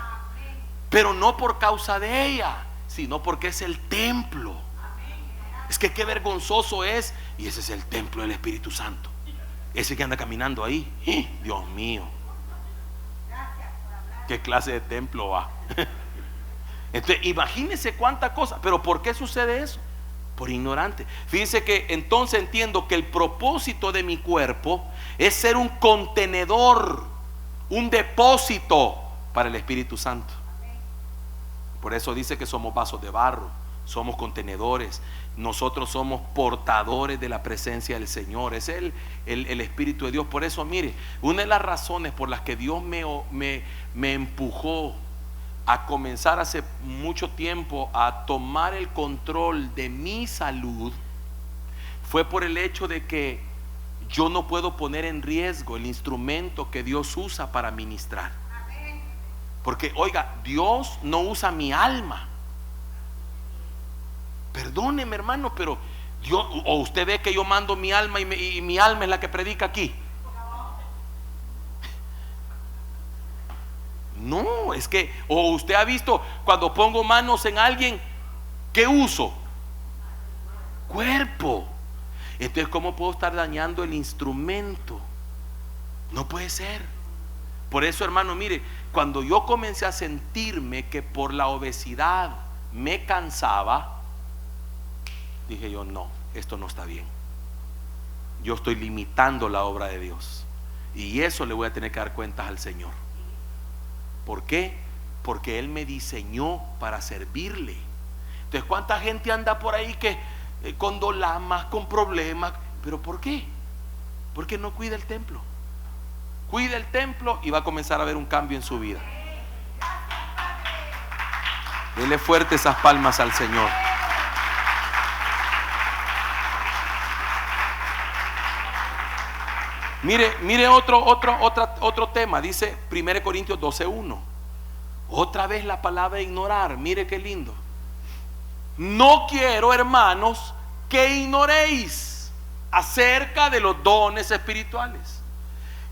[SPEAKER 1] pero no por causa de ella, sino porque es el templo. Es que qué vergonzoso es. Y ese es el templo del Espíritu Santo, ese que anda caminando ahí. Dios mío, qué clase de templo va. Entonces imagínense cuánta cosa. Pero ¿por qué sucede eso? Por ignorante. Fíjense que entonces entiendo que el propósito de mi cuerpo es ser un contenedor, un depósito para el Espíritu Santo. Por eso dice que somos vasos de barro, somos contenedores. Nosotros somos portadores de la presencia del Señor. Es el Espíritu de Dios. Por eso, mire, una de las razones por las que Dios me empujó a comenzar hace mucho tiempo a tomar el control de mi salud fue por el hecho de que yo no puedo poner en riesgo el instrumento que Dios usa para ministrar. Porque oiga, Dios no usa mi alma. Perdóneme, hermano, pero Dios, o usted ve que yo mando mi alma y mi alma es la que predica aquí. No, es que, o usted ha visto cuando pongo manos en alguien, ¿qué uso? Cuerpo. Entonces, ¿cómo puedo estar dañando el instrumento? No puede ser. Por eso, hermano, mire, cuando yo comencé a sentirme que por la obesidad me cansaba, dije yo, no, esto no está bien. Yo estoy limitando la obra de Dios, y eso le voy a tener que dar cuentas al Señor. ¿Por qué? Porque Él me diseñó para servirle. Entonces, ¿cuánta gente anda por ahí que con dolamas, con problemas? ¿Pero por qué? Porque no cuida el templo. Cuida el templo y va a comenzar a haber un cambio en su vida. Dele fuerte esas palmas al Señor. Mire otro tema. Dice 1 Corintios 12:1. Otra vez la palabra ignorar. Mire qué lindo. No quiero, hermanos, que ignoréis acerca de los dones espirituales.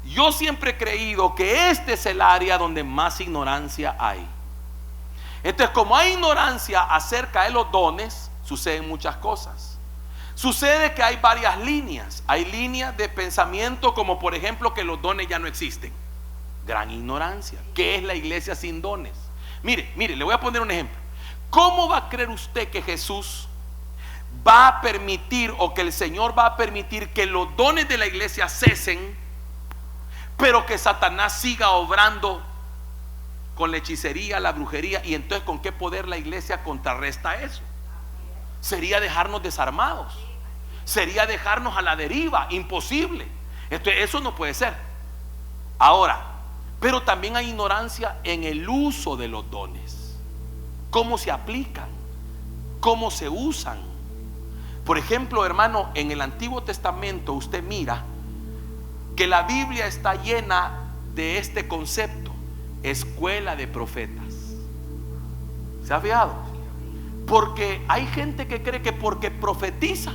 [SPEAKER 1] Yo siempre he creído que este es el área donde más ignorancia hay. Entonces, como hay ignorancia acerca de los dones, suceden muchas cosas. Sucede que hay varias líneas. Hay líneas de pensamiento, como por ejemplo que los dones ya no existen. Gran ignorancia. ¿Qué es la iglesia sin dones? Mire, le voy a poner un ejemplo. ¿Cómo va a creer usted que Jesús va a permitir, o que el Señor va a permitir, que los dones de la iglesia cesen, pero que Satanás siga obrando con la hechicería, la brujería? Y entonces, ¿con qué poder la iglesia contrarresta eso? Sería dejarnos desarmados, sería dejarnos a la deriva. Imposible. Entonces, eso no puede ser. Ahora, pero también hay ignorancia en el uso de los dones. Cómo se aplican, cómo se usan. Por ejemplo, hermano, en el Antiguo Testamento usted mira que la Biblia está llena de este concepto: escuela de profetas. ¿Se ha fijado? Porque hay gente que cree que porque profetiza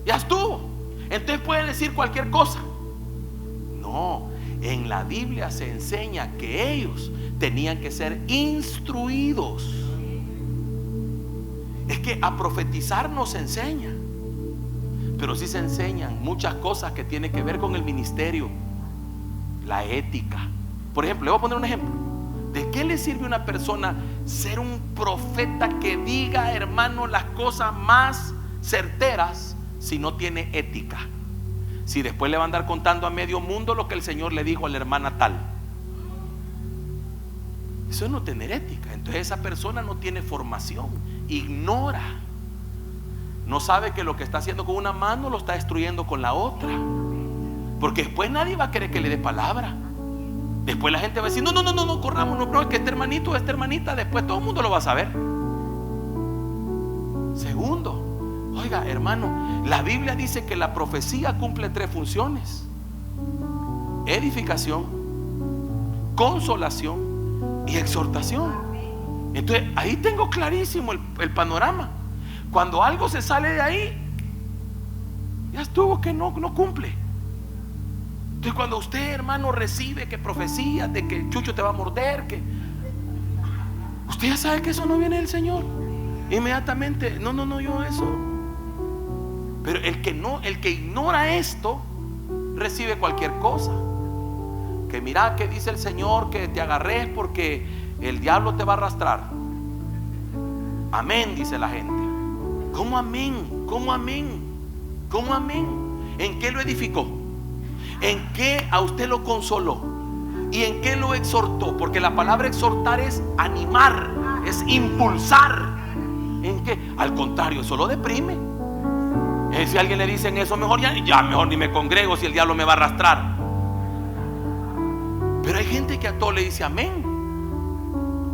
[SPEAKER 1] ya estuvo, entonces pueden decir cualquier cosa. No, en la Biblia se enseña que ellos tenían que ser instruidos. Es que a profetizar no se enseña, pero sí se enseñan muchas cosas que tienen que ver con el ministerio, la ética. Por ejemplo, le voy a poner un ejemplo. ¿De qué le sirve a una persona ser un profeta que diga, hermano, las cosas más certeras si no tiene ética? Si después le va a andar contando a medio mundo lo que el Señor le dijo a la hermana tal. Eso es no tener ética. Entonces esa persona no tiene formación, ignora, no sabe que lo que está haciendo con una mano lo está destruyendo con la otra, porque después nadie va a querer que le dé palabra. Después la gente va a decir, no, corramos, no, es que este hermanito, esta hermanita, después todo el mundo lo va a saber. Segundo, oiga, hermano, la Biblia dice que la profecía cumple 3 funciones: edificación, consolación y exhortación. Entonces ahí tengo clarísimo el panorama. Cuando algo se sale de ahí, ya estuvo, que no cumple. Entonces cuando usted, hermano, recibe que profecías de que Chucho te va a morder, que usted ya sabe que eso no viene del Señor. Inmediatamente, no, yo eso. Pero el que ignora esto recibe cualquier cosa. Que mira que dice el Señor que te agarres porque el diablo te va a arrastrar. Amén, dice la gente. ¿Cómo amén? ¿Cómo amén? ¿Cómo amén? ¿En qué lo edificó? ¿En qué a usted lo consoló? ¿Y en qué lo exhortó? Porque la palabra exhortar es animar, es impulsar. ¿En qué? Al contrario, eso lo deprime. Si a alguien le dicen eso, mejor ya mejor ni me congrego si el diablo me va a arrastrar. Pero hay gente que a todo le dice amén,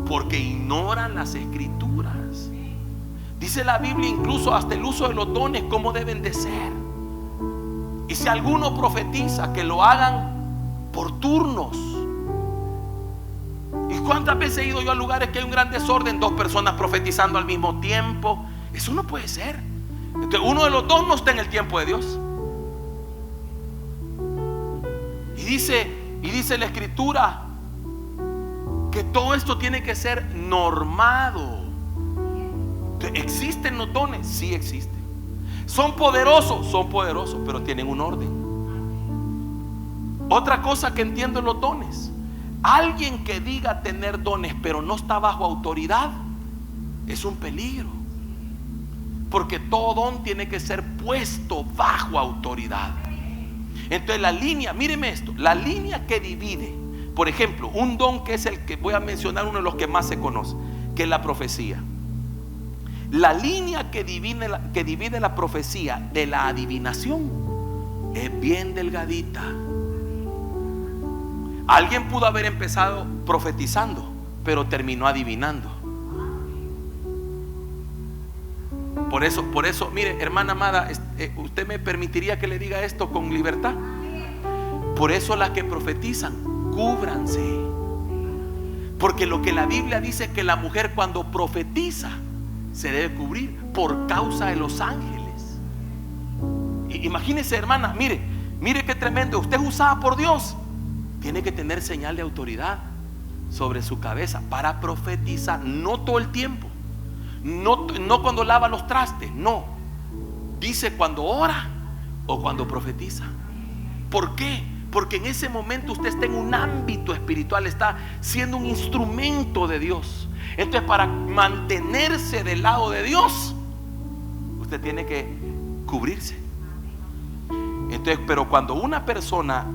[SPEAKER 1] porque ignoran las escrituras. Dice la Biblia incluso hasta el uso de los dones, cómo deben de ser. Y si alguno profetiza, que lo hagan por turnos. ¿Y cuántas veces he ido yo a lugares que hay un gran desorden? 2 personas profetizando al mismo tiempo. Eso no puede ser. Entonces uno de los dos no está en el tiempo de Dios. Y dice la escritura que todo esto tiene que ser normado. Entonces, ¿existen los dones? Sí existen. ¿Son poderosos? Son poderosos, pero tienen un orden. Otra cosa que entiendo en los dones: alguien que diga tener dones pero no está bajo autoridad es un peligro. Porque todo don tiene que ser puesto bajo autoridad. Entonces la línea, míreme esto, la línea que divide, por ejemplo, un don que es el que voy a mencionar, uno de los que más se conoce, que es la profecía. La línea que divide la profecía de la adivinación es bien delgadita. Alguien pudo haber empezado profetizando, pero terminó adivinando. Por eso, mire, hermana amada, usted me permitiría que le diga esto con libertad. Por eso las que profetizan, cúbranse. Porque lo que la Biblia dice es que la mujer cuando profetiza se debe cubrir por causa de los ángeles. Imagínese, hermana, mire qué tremendo. Usted es usada por Dios, tiene que tener señal de autoridad sobre su cabeza para profetizar. No todo el tiempo, no cuando lava los trastes, no. Dice cuando ora o cuando profetiza. ¿Por qué? Porque en ese momento usted está en un ámbito espiritual, está siendo un instrumento de Dios. Entonces, para mantenerse del lado de Dios, usted tiene que cubrirse. Entonces, pero cuando una persona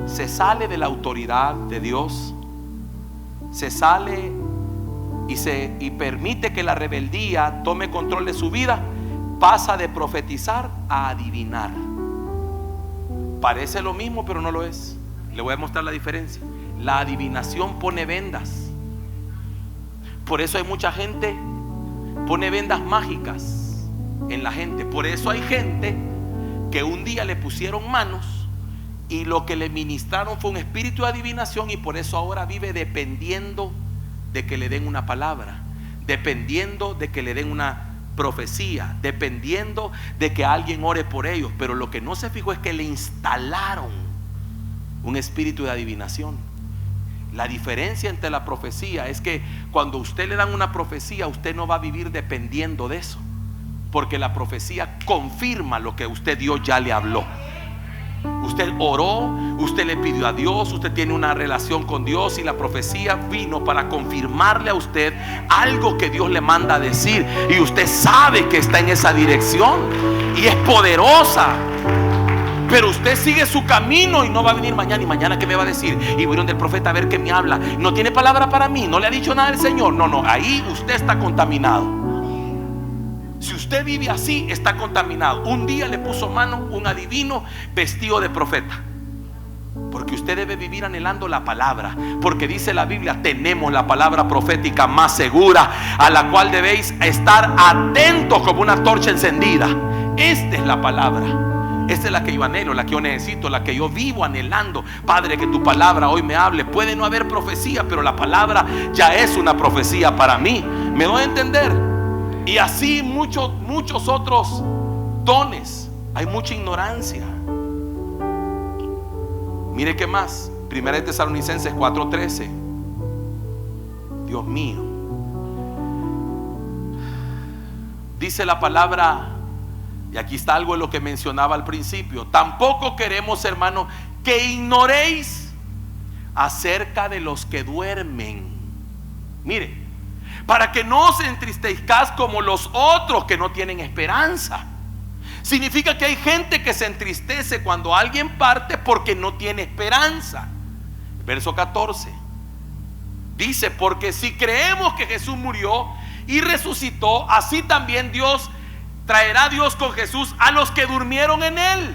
[SPEAKER 1] se sale de la autoridad de Dios, se sale y permite que la rebeldía tome control de su vida, pasa de profetizar a adivinar. Parece lo mismo, pero no lo es. Le voy a mostrar la diferencia. La adivinación pone vendas. Por eso hay mucha gente pone vendas mágicas en la gente. Por eso hay gente que un día le pusieron manos y lo que le ministraron fue un espíritu de adivinación, y por eso ahora vive dependiendo de que le den una palabra, dependiendo de que le den una profecía, dependiendo de que alguien ore por ellos. Pero lo que no se fijó es que le instalaron un espíritu de adivinación. La diferencia entre la profecía es que cuando usted le dan una profecía, usted no va a vivir dependiendo de eso, porque la profecía confirma lo que Dios ya le habló. Usted oró, usted le pidió a Dios, usted tiene una relación con Dios, y la profecía vino para confirmarle a usted algo que Dios le manda a decir, y usted sabe que está en esa dirección y es poderosa. Pero usted sigue su camino y no va a venir mañana. ¿Y mañana qué me va a decir? Y voy donde el profeta a ver qué me habla. No tiene palabra para mí, no le ha dicho nada el Señor. No, ahí usted está contaminado. Si usted vive así, está contaminado. Un día le puso mano un adivino vestido de profeta, porque usted debe vivir anhelando la palabra. Porque dice la Biblia, tenemos la palabra profética más segura, a la cual debéis estar atentos como una torcha encendida. Esta es la palabra. Esta es la que yo anhelo, la que yo necesito, la que yo vivo anhelando. Padre, que tu palabra hoy me hable. Puede no haber profecía, pero la palabra ya es una profecía para mí. ¿Me doy a entender? Y así muchos otros dones. Hay mucha ignorancia. Mire qué más. Primera de Tesalonicenses 4:13. Dios mío. Dice la palabra, y aquí está algo de lo que mencionaba al principio: tampoco queremos, hermanos, que ignoréis acerca de los que duermen. Mire, para que no os entristezcáis como los otros que no tienen esperanza. Significa que hay gente que se entristece cuando alguien parte porque no tiene esperanza. Verso 14 dice: porque si creemos que Jesús murió y resucitó, así también traerá Dios con Jesús a los que durmieron en él.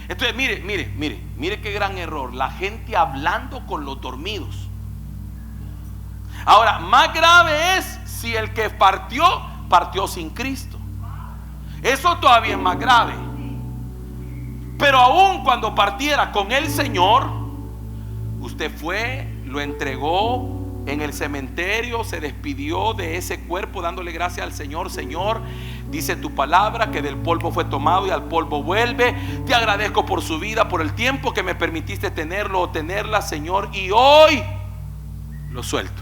[SPEAKER 1] Entonces mire qué gran error, la gente hablando con los dormidos. Ahora, más grave es si el que partió sin Cristo. Eso todavía es más grave. Pero aún cuando partiera con el Señor, usted fue, lo entregó en el cementerio, se despidió de ese cuerpo dándole gracias al Señor. Señor, dice tu palabra que del polvo fue tomado y al polvo vuelve. Te agradezco por su vida, por el tiempo que me permitiste tenerlo o tenerla, Señor, y hoy lo suelto.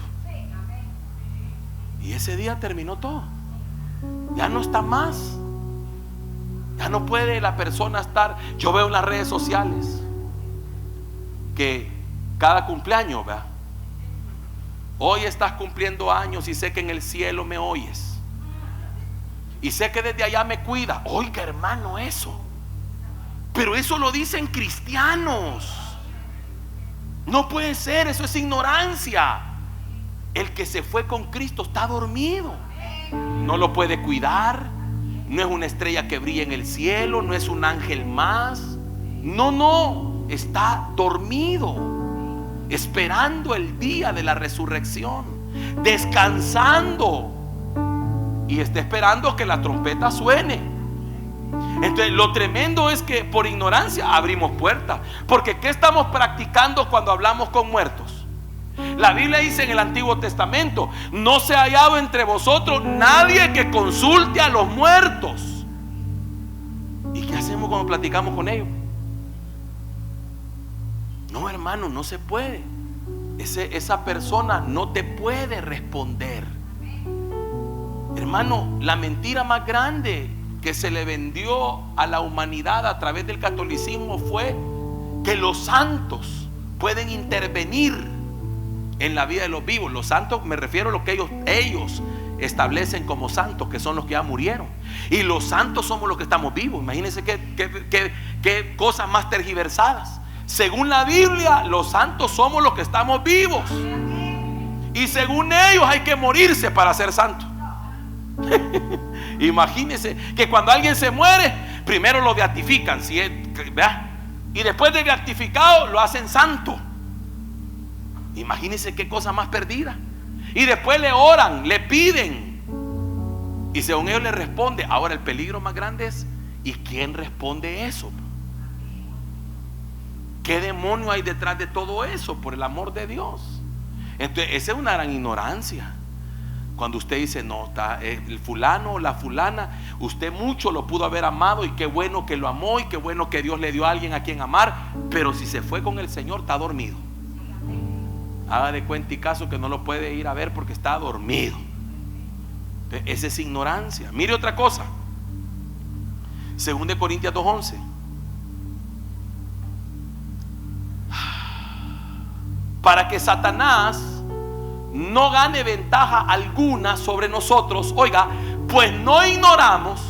[SPEAKER 1] Y ese día terminó todo. Ya no está más. Ya no puede la persona estar. Yo veo en las redes sociales que cada cumpleaños, ¿verdad? Hoy estás cumpliendo años y sé que en el cielo me oyes. Y sé que desde allá me cuida. Oiga, hermano, eso. Pero eso lo dicen cristianos. No puede ser, eso es ignorancia. El que se fue con Cristo está dormido. No lo puede cuidar. No es una estrella que brilla en el cielo. No es un ángel más. No, está dormido, esperando el día de la resurrección, descansando, y está esperando que la trompeta suene. Entonces lo tremendo es que por ignorancia abrimos puertas. Porque ¿qué estamos practicando cuando hablamos con muertos? La Biblia dice en el Antiguo Testamento: no se ha hallado entre vosotros nadie que consulte a los muertos. ¿Y qué hacemos cuando platicamos con ellos? No, hermano, no se puede. Esa persona no te puede responder. Hermano, la mentira más grande que se le vendió a la humanidad a través del catolicismo fue que los santos pueden intervenir en la vida de los vivos. Los santos, me refiero a lo que ellos establecen como santos, que son los que ya murieron. Y los santos somos los que estamos vivos. Imagínense qué cosas más tergiversadas. Según la Biblia, los santos somos los que estamos vivos. Y según ellos hay que morirse para ser santo. Imagínense que cuando alguien se muere, primero lo beatifican, ¿sí? Y después de beatificado lo hacen santo. Imagínense qué cosa más perdida. Y después le oran, le piden, y según ellos le responde. Ahora el peligro más grande es: ¿y quién responde eso? ¿Qué demonio hay detrás de todo eso? Por el amor de Dios. Entonces esa es una gran ignorancia. Cuando usted dice: no, está el fulano o la fulana, usted mucho lo pudo haber amado, y qué bueno que lo amó, y qué bueno que Dios le dio a alguien a quien amar, pero si se fue con el Señor, está dormido. Haga de cuenta y caso que no lo puede ir a ver porque está dormido. Entonces, esa es ignorancia. Mire otra cosa, 2 Corintios 2:11. Para que Satanás no gane ventaja alguna sobre nosotros, oiga, pues no ignoramos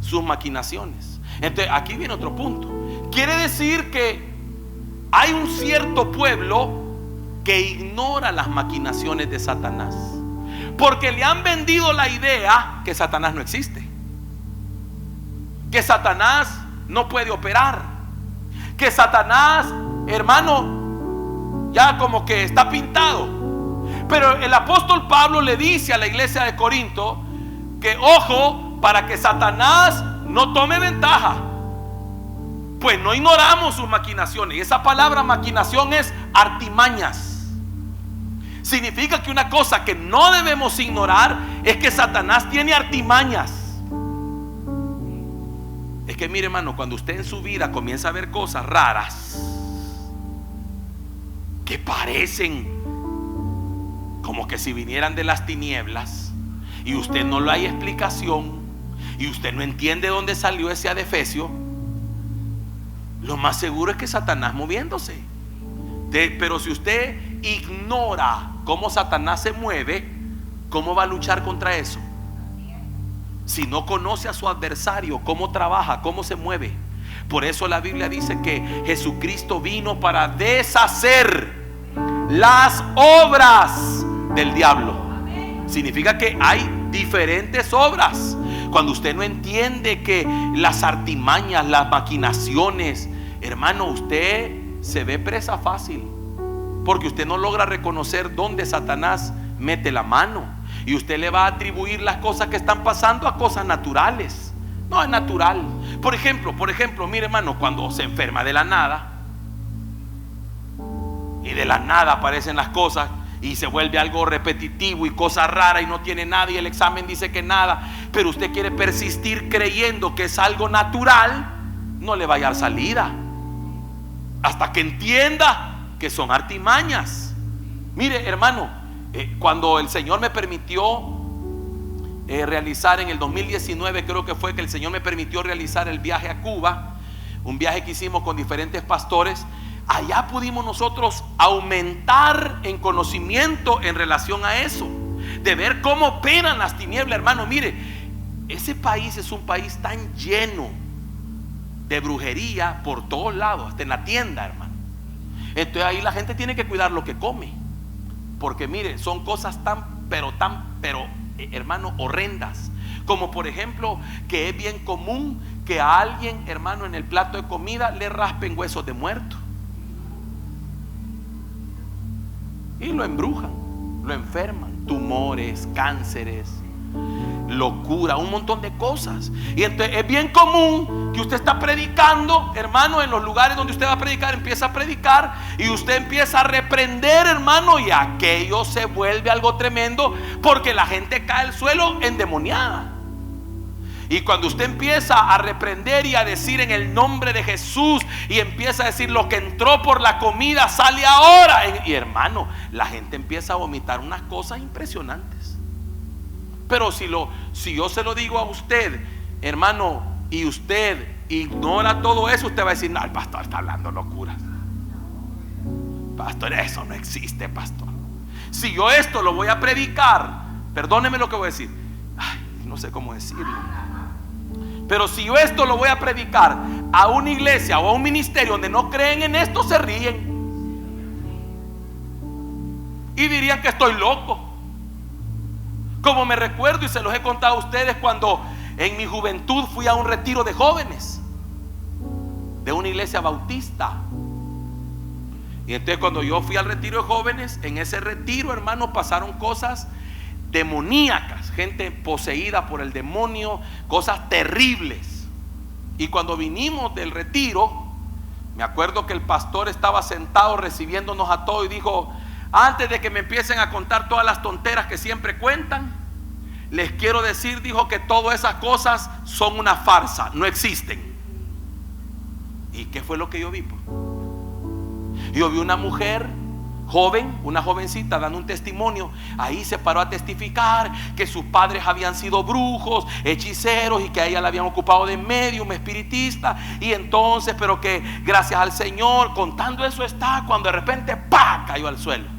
[SPEAKER 1] sus maquinaciones. Entonces aquí viene otro punto. Quiere decir que hay un cierto pueblo que ignora las maquinaciones de Satanás, porque le han vendido la idea que Satanás no existe, que Satanás no puede operar, que Satanás, hermano, ya como que está pintado. Pero el apóstol Pablo le dice a la iglesia de Corinto que ojo, para que Satanás no tome ventaja, pues no ignoramos sus maquinaciones. Y esa palabra maquinación es artimañas. Significa que una cosa que no debemos ignorar es que Satanás tiene artimañas. Es que mire, hermano, cuando usted en su vida comienza a ver cosas raras, que parecen como que si vinieran de las tinieblas, y usted no le hay explicación, y usted no entiende dónde salió ese adefesio, lo más seguro es que Satanás moviéndose. Pero si usted ignora cómo Satanás se mueve, ¿cómo va a luchar contra eso? Si no conoce a su adversario, cómo trabaja, cómo se mueve. Por eso la Biblia dice que Jesucristo vino para deshacer las obras del diablo. Significa que hay diferentes obras. Cuando usted no entiende que las artimañas, las maquinaciones, hermano, usted se ve presa fácil, porque usted no logra reconocer dónde Satanás mete la mano, y usted le va a atribuir las cosas que están pasando a cosas naturales. No es natural. Por ejemplo, mire, hermano, cuando se enferma de la nada, y de la nada aparecen las cosas y se vuelve algo repetitivo y cosa rara y no tiene nada, y el examen dice que nada, pero usted quiere persistir creyendo que es algo natural, no le va a dar salida hasta que entienda que son artimañas. Mire, hermano, cuando el Señor me permitió realizar en el 2019, creo que fue que el Señor me permitió realizar el viaje a Cuba, un viaje que hicimos con diferentes pastores. Allá pudimos nosotros aumentar en conocimiento en relación a eso, de ver cómo operan las tinieblas, hermano. Mire, ese país es un país tan lleno de brujería por todos lados, hasta en la tienda, hermano. Entonces ahí la gente tiene que cuidar lo que come, porque mire, son cosas pero hermano, horrendas. Como por ejemplo, que es bien común que a alguien, hermano, en el plato de comida le raspen huesos de muerto y lo embrujan, lo enferman. Tumores, cánceres, locura, un montón de cosas. Y entonces es bien común que usted está predicando, hermano, en los lugares donde usted va a predicar, empieza a predicar y usted empieza a reprender, hermano, y aquello se vuelve algo tremendo, porque la gente cae al suelo endemoniada. Y cuando usted empieza a reprender y a decir en el nombre de Jesús, y empieza a decir lo que entró por la comida sale ahora, y hermano, la gente empieza a vomitar unas cosas impresionantes. Pero si yo se lo digo a usted, hermano, y usted ignora todo eso, usted va a decir: no, el pastor está hablando locuras. Pastor, eso no existe, pastor. Si yo esto lo voy a predicar, perdóneme lo que voy a decir, no sé cómo decirlo, pero si yo esto lo voy a predicar a una iglesia o a un ministerio donde no creen en esto, se ríen y dirían que estoy loco. Como me recuerdo, y se los he contado a ustedes, cuando en mi juventud fui a un retiro de jóvenes de una iglesia bautista. Y entonces cuando yo fui al retiro de jóvenes, en ese retiro, hermano, pasaron cosas demoníacas, gente poseída por el demonio, cosas terribles. Y cuando vinimos del retiro, me acuerdo que el pastor estaba sentado recibiéndonos a todos y dijo: antes de que me empiecen a contar todas las tonteras que siempre cuentan, les quiero decir, dijo, que todas esas cosas son una farsa, no existen. ¿Y qué fue lo que yo vi? Yo vi una mujer joven, una jovencita dando un testimonio. Ahí se paró a testificar que sus padres habían sido brujos, hechiceros, y que a ella la habían ocupado de medium, espiritista. Y entonces, pero que gracias al Señor, contando eso está, cuando de repente ¡pah!, cayó al suelo.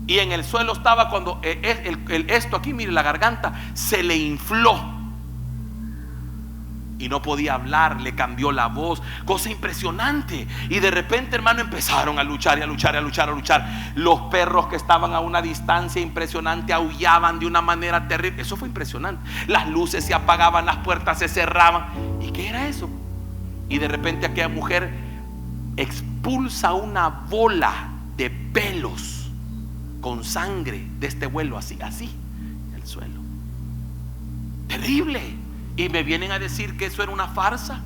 [SPEAKER 1] Y en el suelo estaba cuando esto aquí, mire, la garganta se le infló y no podía hablar, le cambió la voz, cosa impresionante. Y de repente, hermano, empezaron a luchar y a luchar y a luchar, a luchar. Los perros que estaban a una distancia impresionante aullaban de una manera terrible. Eso fue impresionante. Las luces se apagaban, las puertas se cerraban. ¿Y qué era eso? Y de repente aquella mujer expulsa una bola de pelos con sangre de este vuelo, así, en el suelo. Terrible. Y me vienen a decir que eso era una farsa.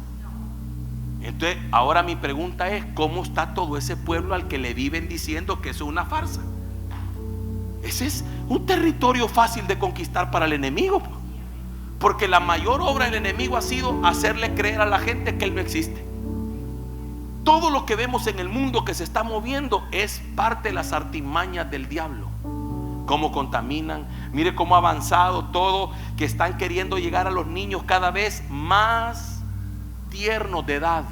[SPEAKER 1] Entonces ahora mi pregunta es: ¿cómo está todo ese pueblo al que le viven diciendo que eso es una farsa? Ese es un territorio fácil de conquistar para el enemigo, porque la mayor obra del enemigo ha sido hacerle creer a la gente que él no existe. Todo lo que vemos en el mundo que se está moviendo es parte de las artimañas del diablo. Cómo contaminan, mire cómo ha avanzado todo, que están queriendo llegar a los niños cada vez más tiernos de edad.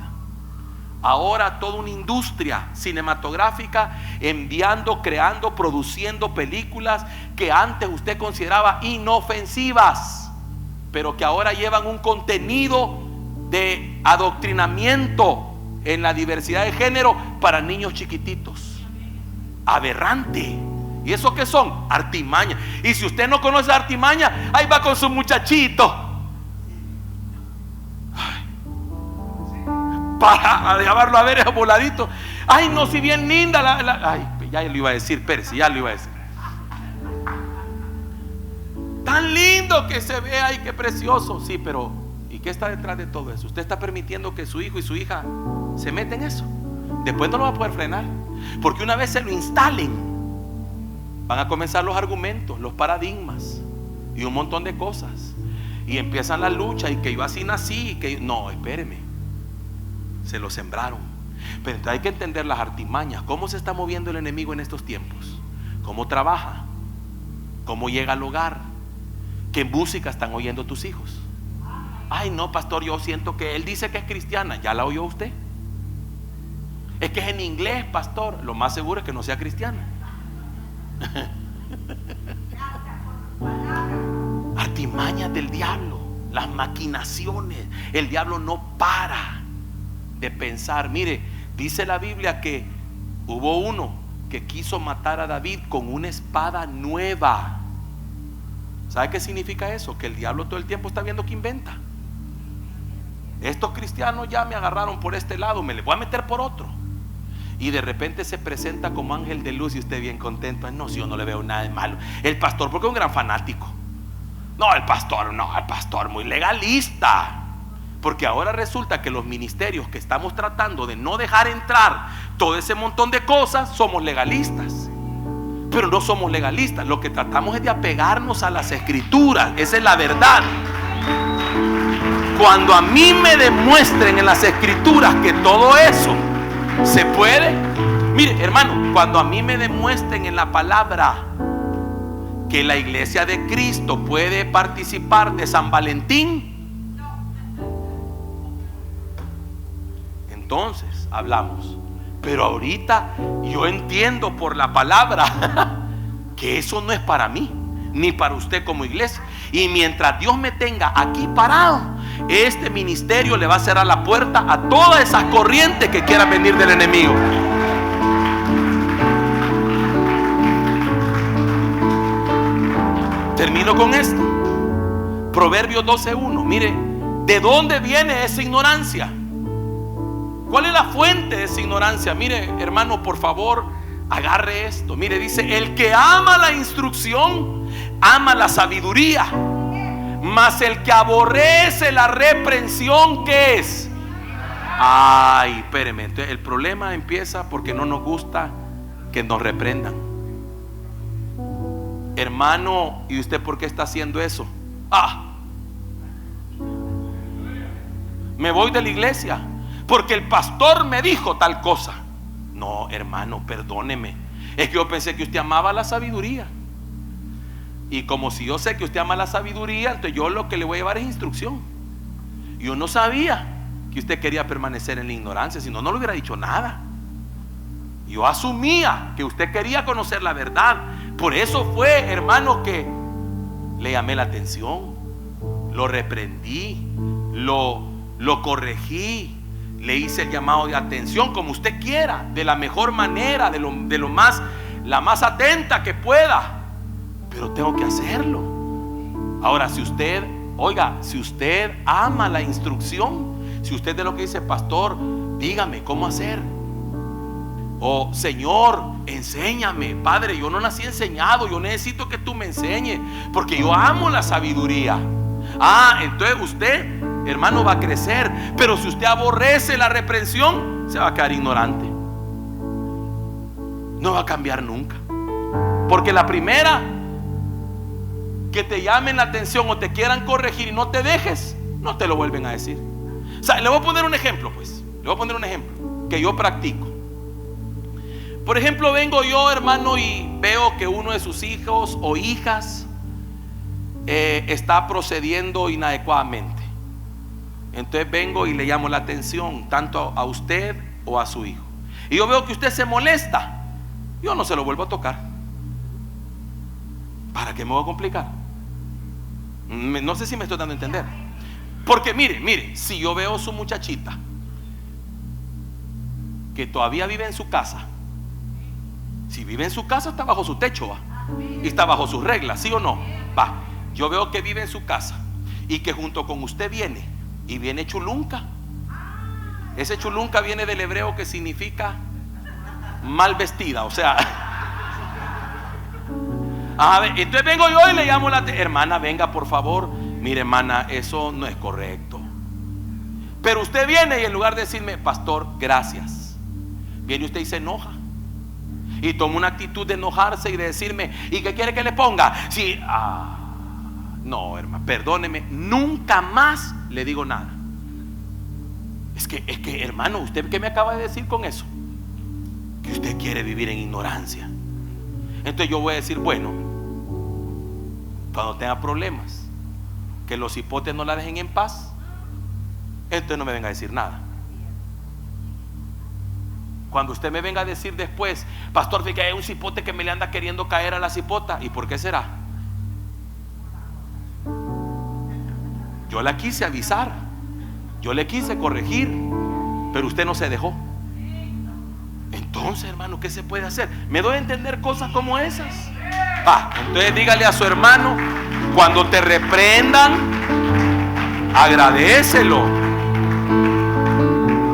[SPEAKER 1] Ahora toda una industria cinematográfica enviando, creando, produciendo películas que antes usted consideraba inofensivas, pero que ahora llevan un contenido de adoctrinamiento en la diversidad de género para niños chiquititos. Aberrante. ¿Y eso qué son? Artimañas. Y si usted no conoce artimaña, ahí va con su muchachito para llevarlo a ver ese voladito. Ay, no, si bien linda ay, ya lo iba a decir, Pérez, ya lo iba a decir. Tan lindo que se ve, ay, qué precioso. Sí, pero ¿y qué está detrás de todo eso? Usted está permitiendo que su hijo y su hija se metan en eso. Después no lo va a poder frenar, porque una vez se lo instalen, van a comenzar los argumentos, los paradigmas y un montón de cosas. Y empiezan la lucha, y que yo así nací, y que no, espéreme, se lo sembraron. Pero entonces hay que entender las artimañas, cómo se está moviendo el enemigo en estos tiempos, cómo trabaja, cómo llega al hogar, qué música están oyendo tus hijos. Ay, no, pastor, yo siento que él dice que es cristiana. ¿Ya la oyó usted? Es que es en inglés, pastor. Lo más seguro es que no sea cristiana. Artimañas del diablo, las maquinaciones. El diablo no para de pensar. Mire, dice la Biblia que hubo uno que quiso matar a David con una espada nueva. ¿Sabe qué significa eso? Que el diablo todo el tiempo está viendo qué inventa. Estos cristianos ya me agarraron por este lado, me les voy a meter por otro. Y de repente se presenta como ángel de luz y usted bien contento. No, si yo no le veo nada de malo. El pastor, porque es un gran fanático. No, el pastor muy legalista. Porque ahora resulta que los ministerios que estamos tratando de no dejar entrar todo ese montón de cosas, somos legalistas. Pero no somos legalistas. Lo que tratamos es de apegarnos a las escrituras. Esa es la verdad. Cuando a mí me demuestren en las escrituras que todo eso se puede, mire, hermano, cuando a mí me demuestren en la palabra que la iglesia de Cristo puede participar de San Valentín, entonces hablamos. Pero ahorita yo entiendo por la palabra que eso no es para mí, ni para usted como iglesia. Y mientras Dios me tenga aquí parado, este ministerio le va a cerrar la puerta a todas esas corrientes que quieran venir del enemigo. Termino con esto. Proverbios 12:1. Mire, ¿de dónde viene esa ignorancia? ¿Cuál es la fuente de esa ignorancia? Mire, hermano, por favor, agarre esto. Mire, dice: el que ama la instrucción, ama la sabiduría, mas el que aborrece la reprensión, ¿qué es? Ay, espéreme. Entonces, el problema empieza porque no nos gusta que nos reprendan. Hermano, ¿y usted por qué está haciendo eso? Me voy de la iglesia porque el pastor me dijo tal cosa. No, hermano, perdóneme. Es que yo pensé que usted amaba la sabiduría. Y como si yo sé que usted ama la sabiduría, entonces yo lo que le voy a llevar es instrucción. Yo no sabía que usted quería permanecer en la ignorancia, si no, no le hubiera dicho nada. Yo asumía que usted quería conocer la verdad. Por eso fue, hermano, que le llamé la atención, lo reprendí, lo corregí, le hice el llamado de atención, como usted quiera, de la mejor manera, la más atenta que pueda. Pero tengo que hacerlo. Ahora, si usted ama la instrucción, si usted de lo que dice: pastor, dígame cómo hacer, o Señor, enséñame, Padre, yo no nací enseñado, yo necesito que tú me enseñes, porque yo amo la sabiduría. Entonces usted, hermano, va a crecer. Pero si usted aborrece la reprensión, se va a quedar ignorante, no va a cambiar nunca. Porque la primera que te llamen la atención o te quieran corregir y no te dejes, no te lo vuelven a decir. O sea, le voy a poner un ejemplo, pues. Le voy a poner un ejemplo. que yo practico. Por ejemplo, vengo yo, hermano, y veo que uno de sus hijos o hijas está procediendo inadecuadamente. Entonces vengo y le llamo la atención tanto a usted o a su hijo. Y yo veo que usted se molesta. Yo no se lo vuelvo a tocar. ¿Para qué me voy a complicar? No sé si me estoy dando a entender. Porque mire, si yo veo su muchachita que todavía vive en su casa, si vive en su casa está bajo su techo, va, y está bajo sus reglas, ¿sí o no? Va, yo veo que vive en su casa y que junto con usted viene, y viene chulunca. Ese chulunca viene del hebreo que significa mal vestida, o sea. A ver, entonces vengo yo y le llamo la hermana, venga por favor. Mire, hermana, eso no es correcto. Pero usted viene y en lugar de decirme, pastor, gracias, viene usted y se enoja y toma una actitud de enojarse y de decirme, ¿y qué quiere que le ponga? Sí, no, hermano, perdóneme, nunca más le digo nada. Es que, hermano, ¿usted qué me acaba de decir con eso? Que usted quiere vivir en ignorancia. Entonces yo voy a decir, bueno, cuando tenga problemas, que los hipotes no la dejen en paz, entonces no me venga a decir nada. Cuando usted me venga a decir después, pastor, fíjate que hay un cipote que me le anda queriendo caer a la cipota, ¿y por qué será? Yo la quise avisar, yo le quise corregir, pero usted no se dejó. Entonces, hermano, ¿qué se puede hacer? ¿Me doy a entender cosas como esas? Entonces dígale a su hermano, cuando te reprendan, agradécelo,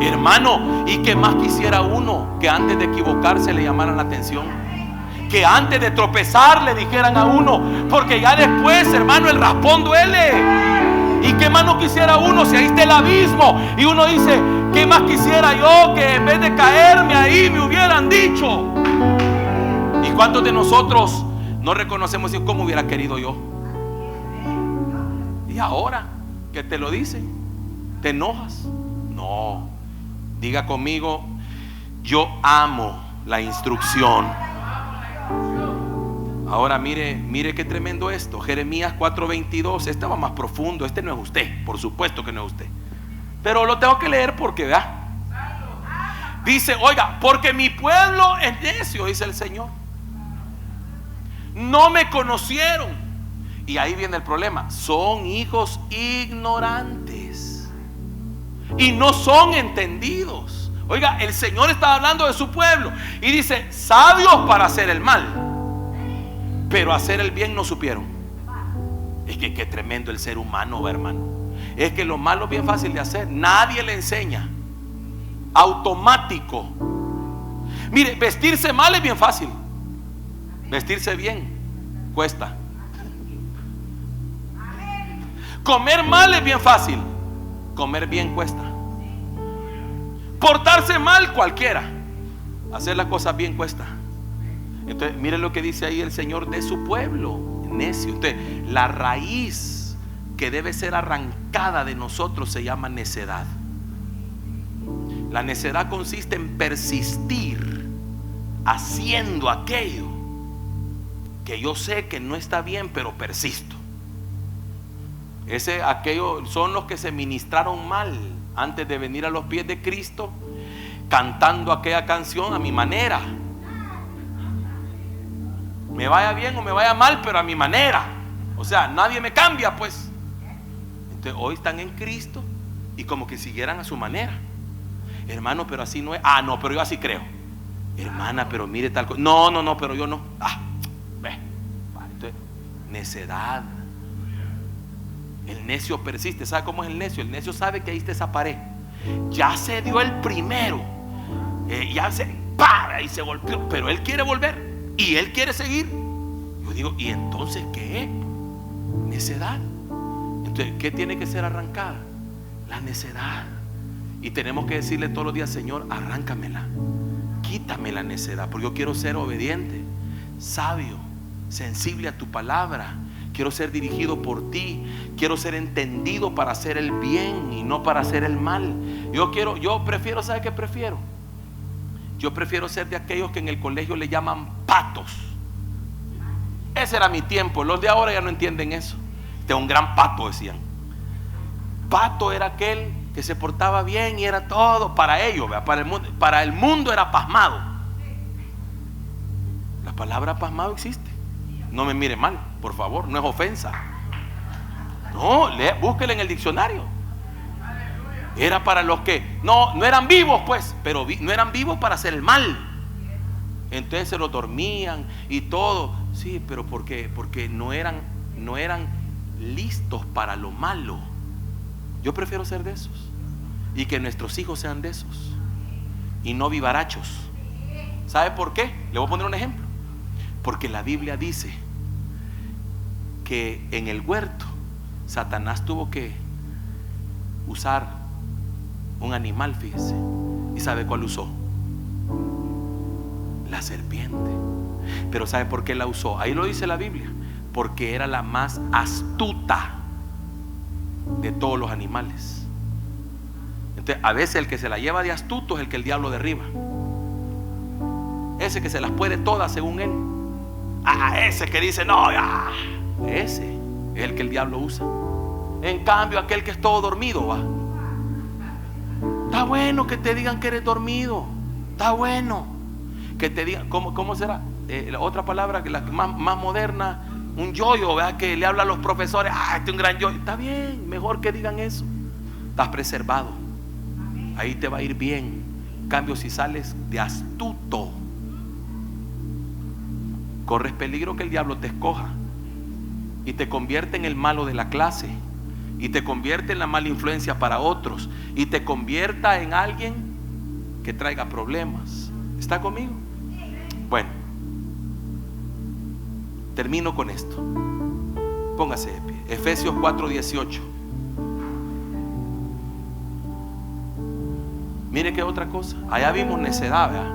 [SPEAKER 1] hermano. ¿Y qué más quisiera uno? Que antes de equivocarse le llamaran la atención, que antes de tropezar le dijeran a uno, porque ya después, hermano, el raspón duele. ¿Y qué más no quisiera uno si ahí está el abismo? Y uno dice, ¿qué más quisiera yo que en vez de caerme ahí me hubieran dicho? ¿Y cuántos de nosotros no reconocemos cómo hubiera querido yo? Y ahora que te lo dicen, ¿te enojas? No, diga conmigo, yo amo la instrucción. Ahora mire qué tremendo esto. Jeremías 4:22. Este va más profundo. Este no es usted, por supuesto que no es usted, pero lo tengo que leer porque vea. Dice, oiga, porque mi pueblo es necio, dice el Señor. No me conocieron. Y ahí viene el problema. Son hijos ignorantes y no son entendidos. Oiga, el Señor está hablando de su pueblo y dice, sabios para hacer el mal, pero hacer el bien no supieron. Es que qué tremendo el ser humano, hermano. Es que lo malo es bien fácil de hacer. Nadie le enseña. Automático. Mire, vestirse mal es bien fácil. Vestirse bien cuesta. Comer mal es bien fácil. Comer bien cuesta. Portarse mal cualquiera. Hacer las cosas bien cuesta. Entonces, mire lo que dice ahí el Señor de su pueblo, necio. Usted, la raíz que debe ser arrancada de nosotros se llama necedad. La necedad consiste en persistir haciendo aquello que yo sé que no está bien, pero persisto. Aquellos son los que se ministraron mal antes de venir a los pies de Cristo, cantando aquella canción a mi manera. Me vaya bien o me vaya mal, pero a mi manera. O sea, nadie me cambia, pues. Entonces hoy están en Cristo y como que siguieran a su manera. Hermano, pero así no es. No, pero yo así creo. Hermana, pero mire tal cosa. No, pero yo no. Ve. Entonces, necedad. El necio persiste. ¿Sabe cómo es el necio? El necio sabe que ahí está esa pared. Ya se dio el primero. Ya se para y se golpeó. Pero él quiere volver. Y él quiere seguir. Yo digo, ¿y entonces qué? Necedad. Entonces, ¿qué tiene que ser arrancada? La necedad. Y tenemos que decirle todos los días, Señor, arráncamela. Quítame la necedad, porque yo quiero ser obediente, sabio, sensible a tu palabra. Quiero ser dirigido por ti. Quiero ser entendido para hacer el bien y no para hacer el mal. Yo prefiero, ¿sabe qué prefiero? Yo prefiero ser de aquellos que en el colegio le llaman patos. Ese era mi tiempo. Los de ahora ya no entienden eso. Este es un gran pato, decían. Pato era aquel que se portaba bien y era todo para ellos, ¿verdad? Para el mundo era pasmado. La palabra pasmado existe. No me mire mal, por favor, no es ofensa. No, búsquela en el diccionario. Era para los que no eran vivos, pues, pero no eran vivos para hacer el mal. Entonces se lo dormían y todo. Sí, pero porque no eran listos para lo malo. Yo prefiero ser de esos y que nuestros hijos sean de esos y no vivarachos. ¿Sabe por qué? Le voy a poner un ejemplo. Porque la Biblia dice que en el huerto Satanás tuvo que usar un animal, fíjese. ¿Y sabe cuál usó? La serpiente. Pero ¿sabe por qué la usó? Ahí lo dice la Biblia. Porque era la más astuta de todos los animales. Entonces, a veces el que se la lleva de astuto es el que el diablo derriba. Ese que se las puede todas según él. Ese que dice no, ese es el que el diablo usa. En cambio, aquel que es todo dormido, va. Está bueno que te digan que eres dormido. Está bueno que te digan, ¿cómo será? La otra palabra que la más moderna, un yoyo, ¿verdad? Que le habla a los profesores, este es un gran yoyo. Está bien, mejor que digan eso. Estás preservado. Ahí te va a ir bien. En cambio, si sales de astuto, corres peligro que el diablo te escoja y te convierte en el malo de la clase, y te convierte en la mala influencia para otros, y te convierta en alguien que traiga problemas. ¿Está conmigo? Bueno, termino con esto. Póngase de pie. Efesios 4:18. Mire que otra cosa. Allá vimos necedad, ¿verdad?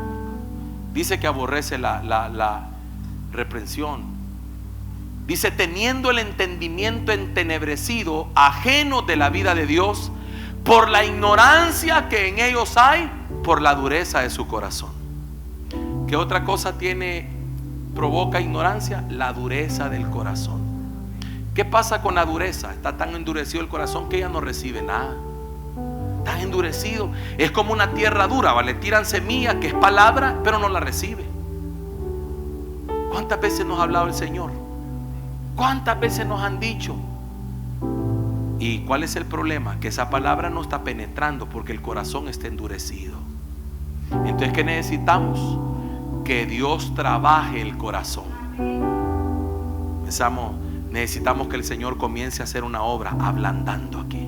[SPEAKER 1] Dice que aborrece la reprensión. Dice, teniendo el entendimiento entenebrecido, ajenos de la vida de Dios, por la ignorancia que en ellos hay, por la dureza de su corazón. ¿Qué otra cosa provoca ignorancia? La dureza del corazón. ¿Qué pasa con la dureza? Está tan endurecido el corazón que ella no recibe nada. Tan endurecido. Es como una tierra dura, ¿vale? Le tiran semilla que es palabra, pero no la recibe. ¿Cuántas veces nos ha hablado el Señor? ¿Cuántas veces nos han dicho? ¿Y cuál es el problema? Que esa palabra no está penetrando porque el corazón está endurecido. Entonces, ¿qué necesitamos? Que Dios trabaje el corazón. Necesitamos que el Señor comience a hacer una obra ablandando aquí.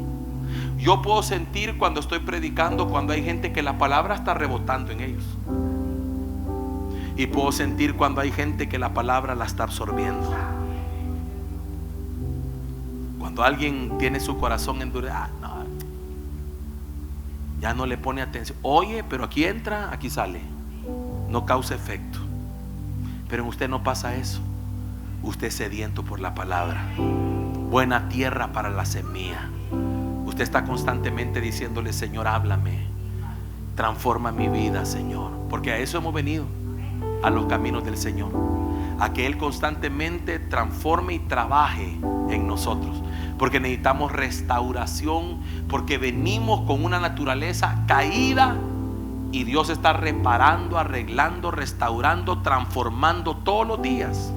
[SPEAKER 1] Yo puedo sentir cuando estoy predicando, cuando hay gente que la palabra está rebotando en ellos. Y puedo sentir cuando hay gente que la palabra la está absorbiendo. Cuando alguien tiene su corazón endurecido, ya no le pone atención. Oye, pero aquí entra, aquí sale. No causa efecto. Pero en usted no pasa eso. Usted es sediento por la palabra. Buena tierra para la semilla. Usted está constantemente diciéndole: Señor, háblame, transforma mi vida, Señor. Porque a eso hemos venido, a los caminos del Señor, a que Él constantemente transforme y trabaje en nosotros. Porque necesitamos restauración, porque venimos con una naturaleza caída y Dios está reparando, arreglando, restaurando, transformando todos los días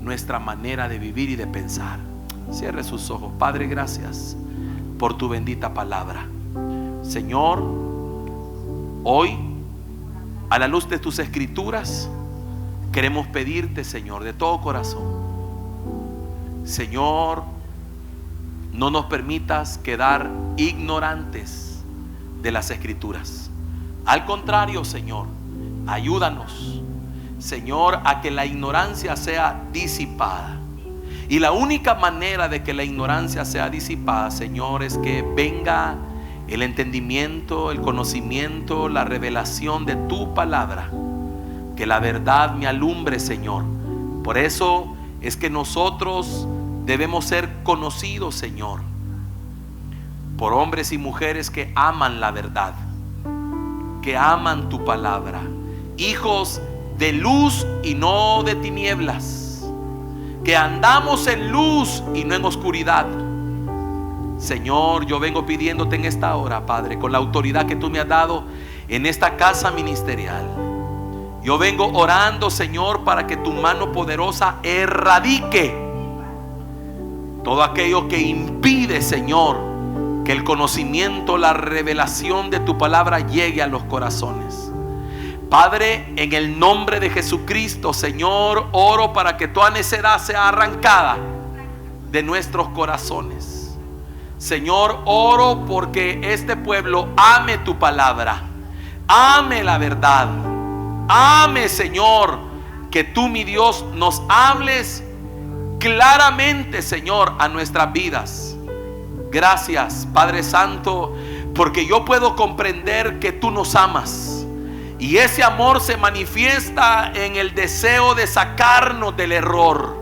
[SPEAKER 1] nuestra manera de vivir y de pensar. Cierre sus ojos. Padre, gracias por tu bendita palabra. Señor, hoy, a la luz de tus escrituras, queremos pedirte, Señor, de todo corazón, Señor, no nos permitas quedar ignorantes de las escrituras. Al contrario, Señor, ayúdanos, Señor, a que la ignorancia sea disipada. Y la única manera de que la ignorancia sea disipada, Señor, es que venga el entendimiento, el conocimiento, la revelación de tu palabra. Que la verdad me alumbre, Señor. Por eso es que nosotros debemos ser conocidos, Señor, por hombres y mujeres que aman la verdad, que aman tu palabra, hijos de luz y no de tinieblas, que andamos en luz y no en oscuridad. Señor, yo vengo pidiéndote en esta hora, Padre, con la autoridad que tú me has dado en esta casa ministerial. Yo vengo orando, Señor, para que tu mano poderosa erradique todo aquello que impide, Señor, que el conocimiento, la revelación de tu palabra llegue a los corazones. Padre, en el nombre de Jesucristo, Señor, oro para que toda necedad sea arrancada de nuestros corazones. Señor, oro porque este pueblo ame tu palabra, ame la verdad, ame, Señor, que tú, mi Dios, nos hables claramente, Señor, a nuestras vidas. Gracias, Padre Santo, porque yo puedo comprender que tú nos amas, y ese amor se manifiesta en el deseo de sacarnos del error.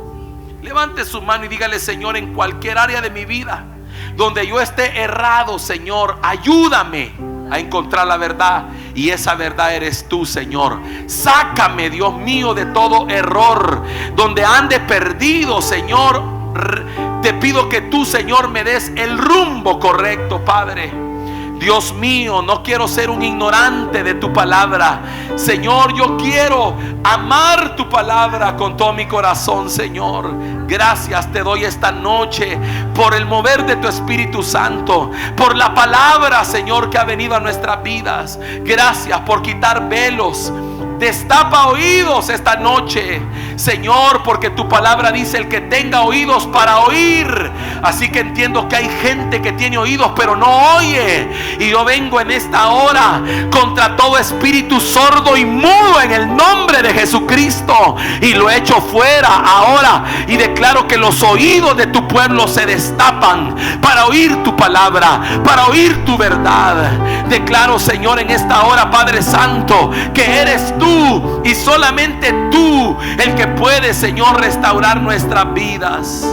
[SPEAKER 1] Levante su mano y dígale: Señor, en cualquier área de mi vida donde yo esté errado, Señor, ayúdame a encontrar la verdad, y esa verdad eres tú, Señor. Sácame, Dios mío, de todo error. Donde ande perdido, Señor, te pido que tú, Señor, me des el rumbo correcto, Padre. Dios mío, no quiero ser un ignorante de tu palabra. Señor, yo quiero amar tu palabra con todo mi corazón, Señor. Gracias te doy esta noche por el mover de tu Espíritu Santo, por la palabra, Señor, que ha venido a nuestras vidas. Gracias por quitar velos. Destapa oídos esta noche, Señor, porque tu palabra dice: el que tenga oídos para oír. Así que entiendo que hay gente que tiene oídos pero no oye, y yo vengo en esta hora contra todo espíritu sordo y mudo en el nombre de Jesucristo, y lo echo fuera ahora, y declaro que los oídos de tu pueblo se destapan para oír tu palabra, para oír tu verdad. Declaro, Señor, en esta hora, Padre Santo, que eres tú y solamente tú el que puede, Señor, restaurar nuestras vidas.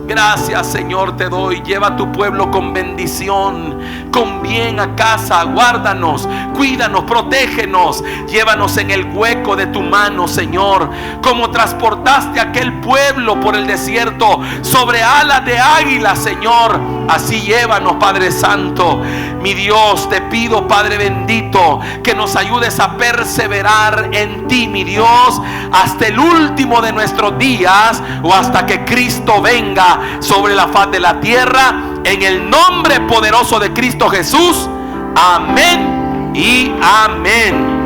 [SPEAKER 1] Gracias, Señor, te doy. Lleva a tu pueblo con bendición, con bien a casa. Guárdanos, cuídanos, protégenos. Llévanos en el hueco de tu mano, Señor. Como transportaste a aquel pueblo por el desierto sobre alas de águila, Señor, así llévanos, Padre Santo. Mi Dios, te pido, Padre bendito, que nos ayudes a perseverar en ti, mi Dios, hasta el último de nuestros días, o hasta que Cristo venga sobre la faz de la tierra. En el nombre poderoso de Cristo Jesús. Amén y amén.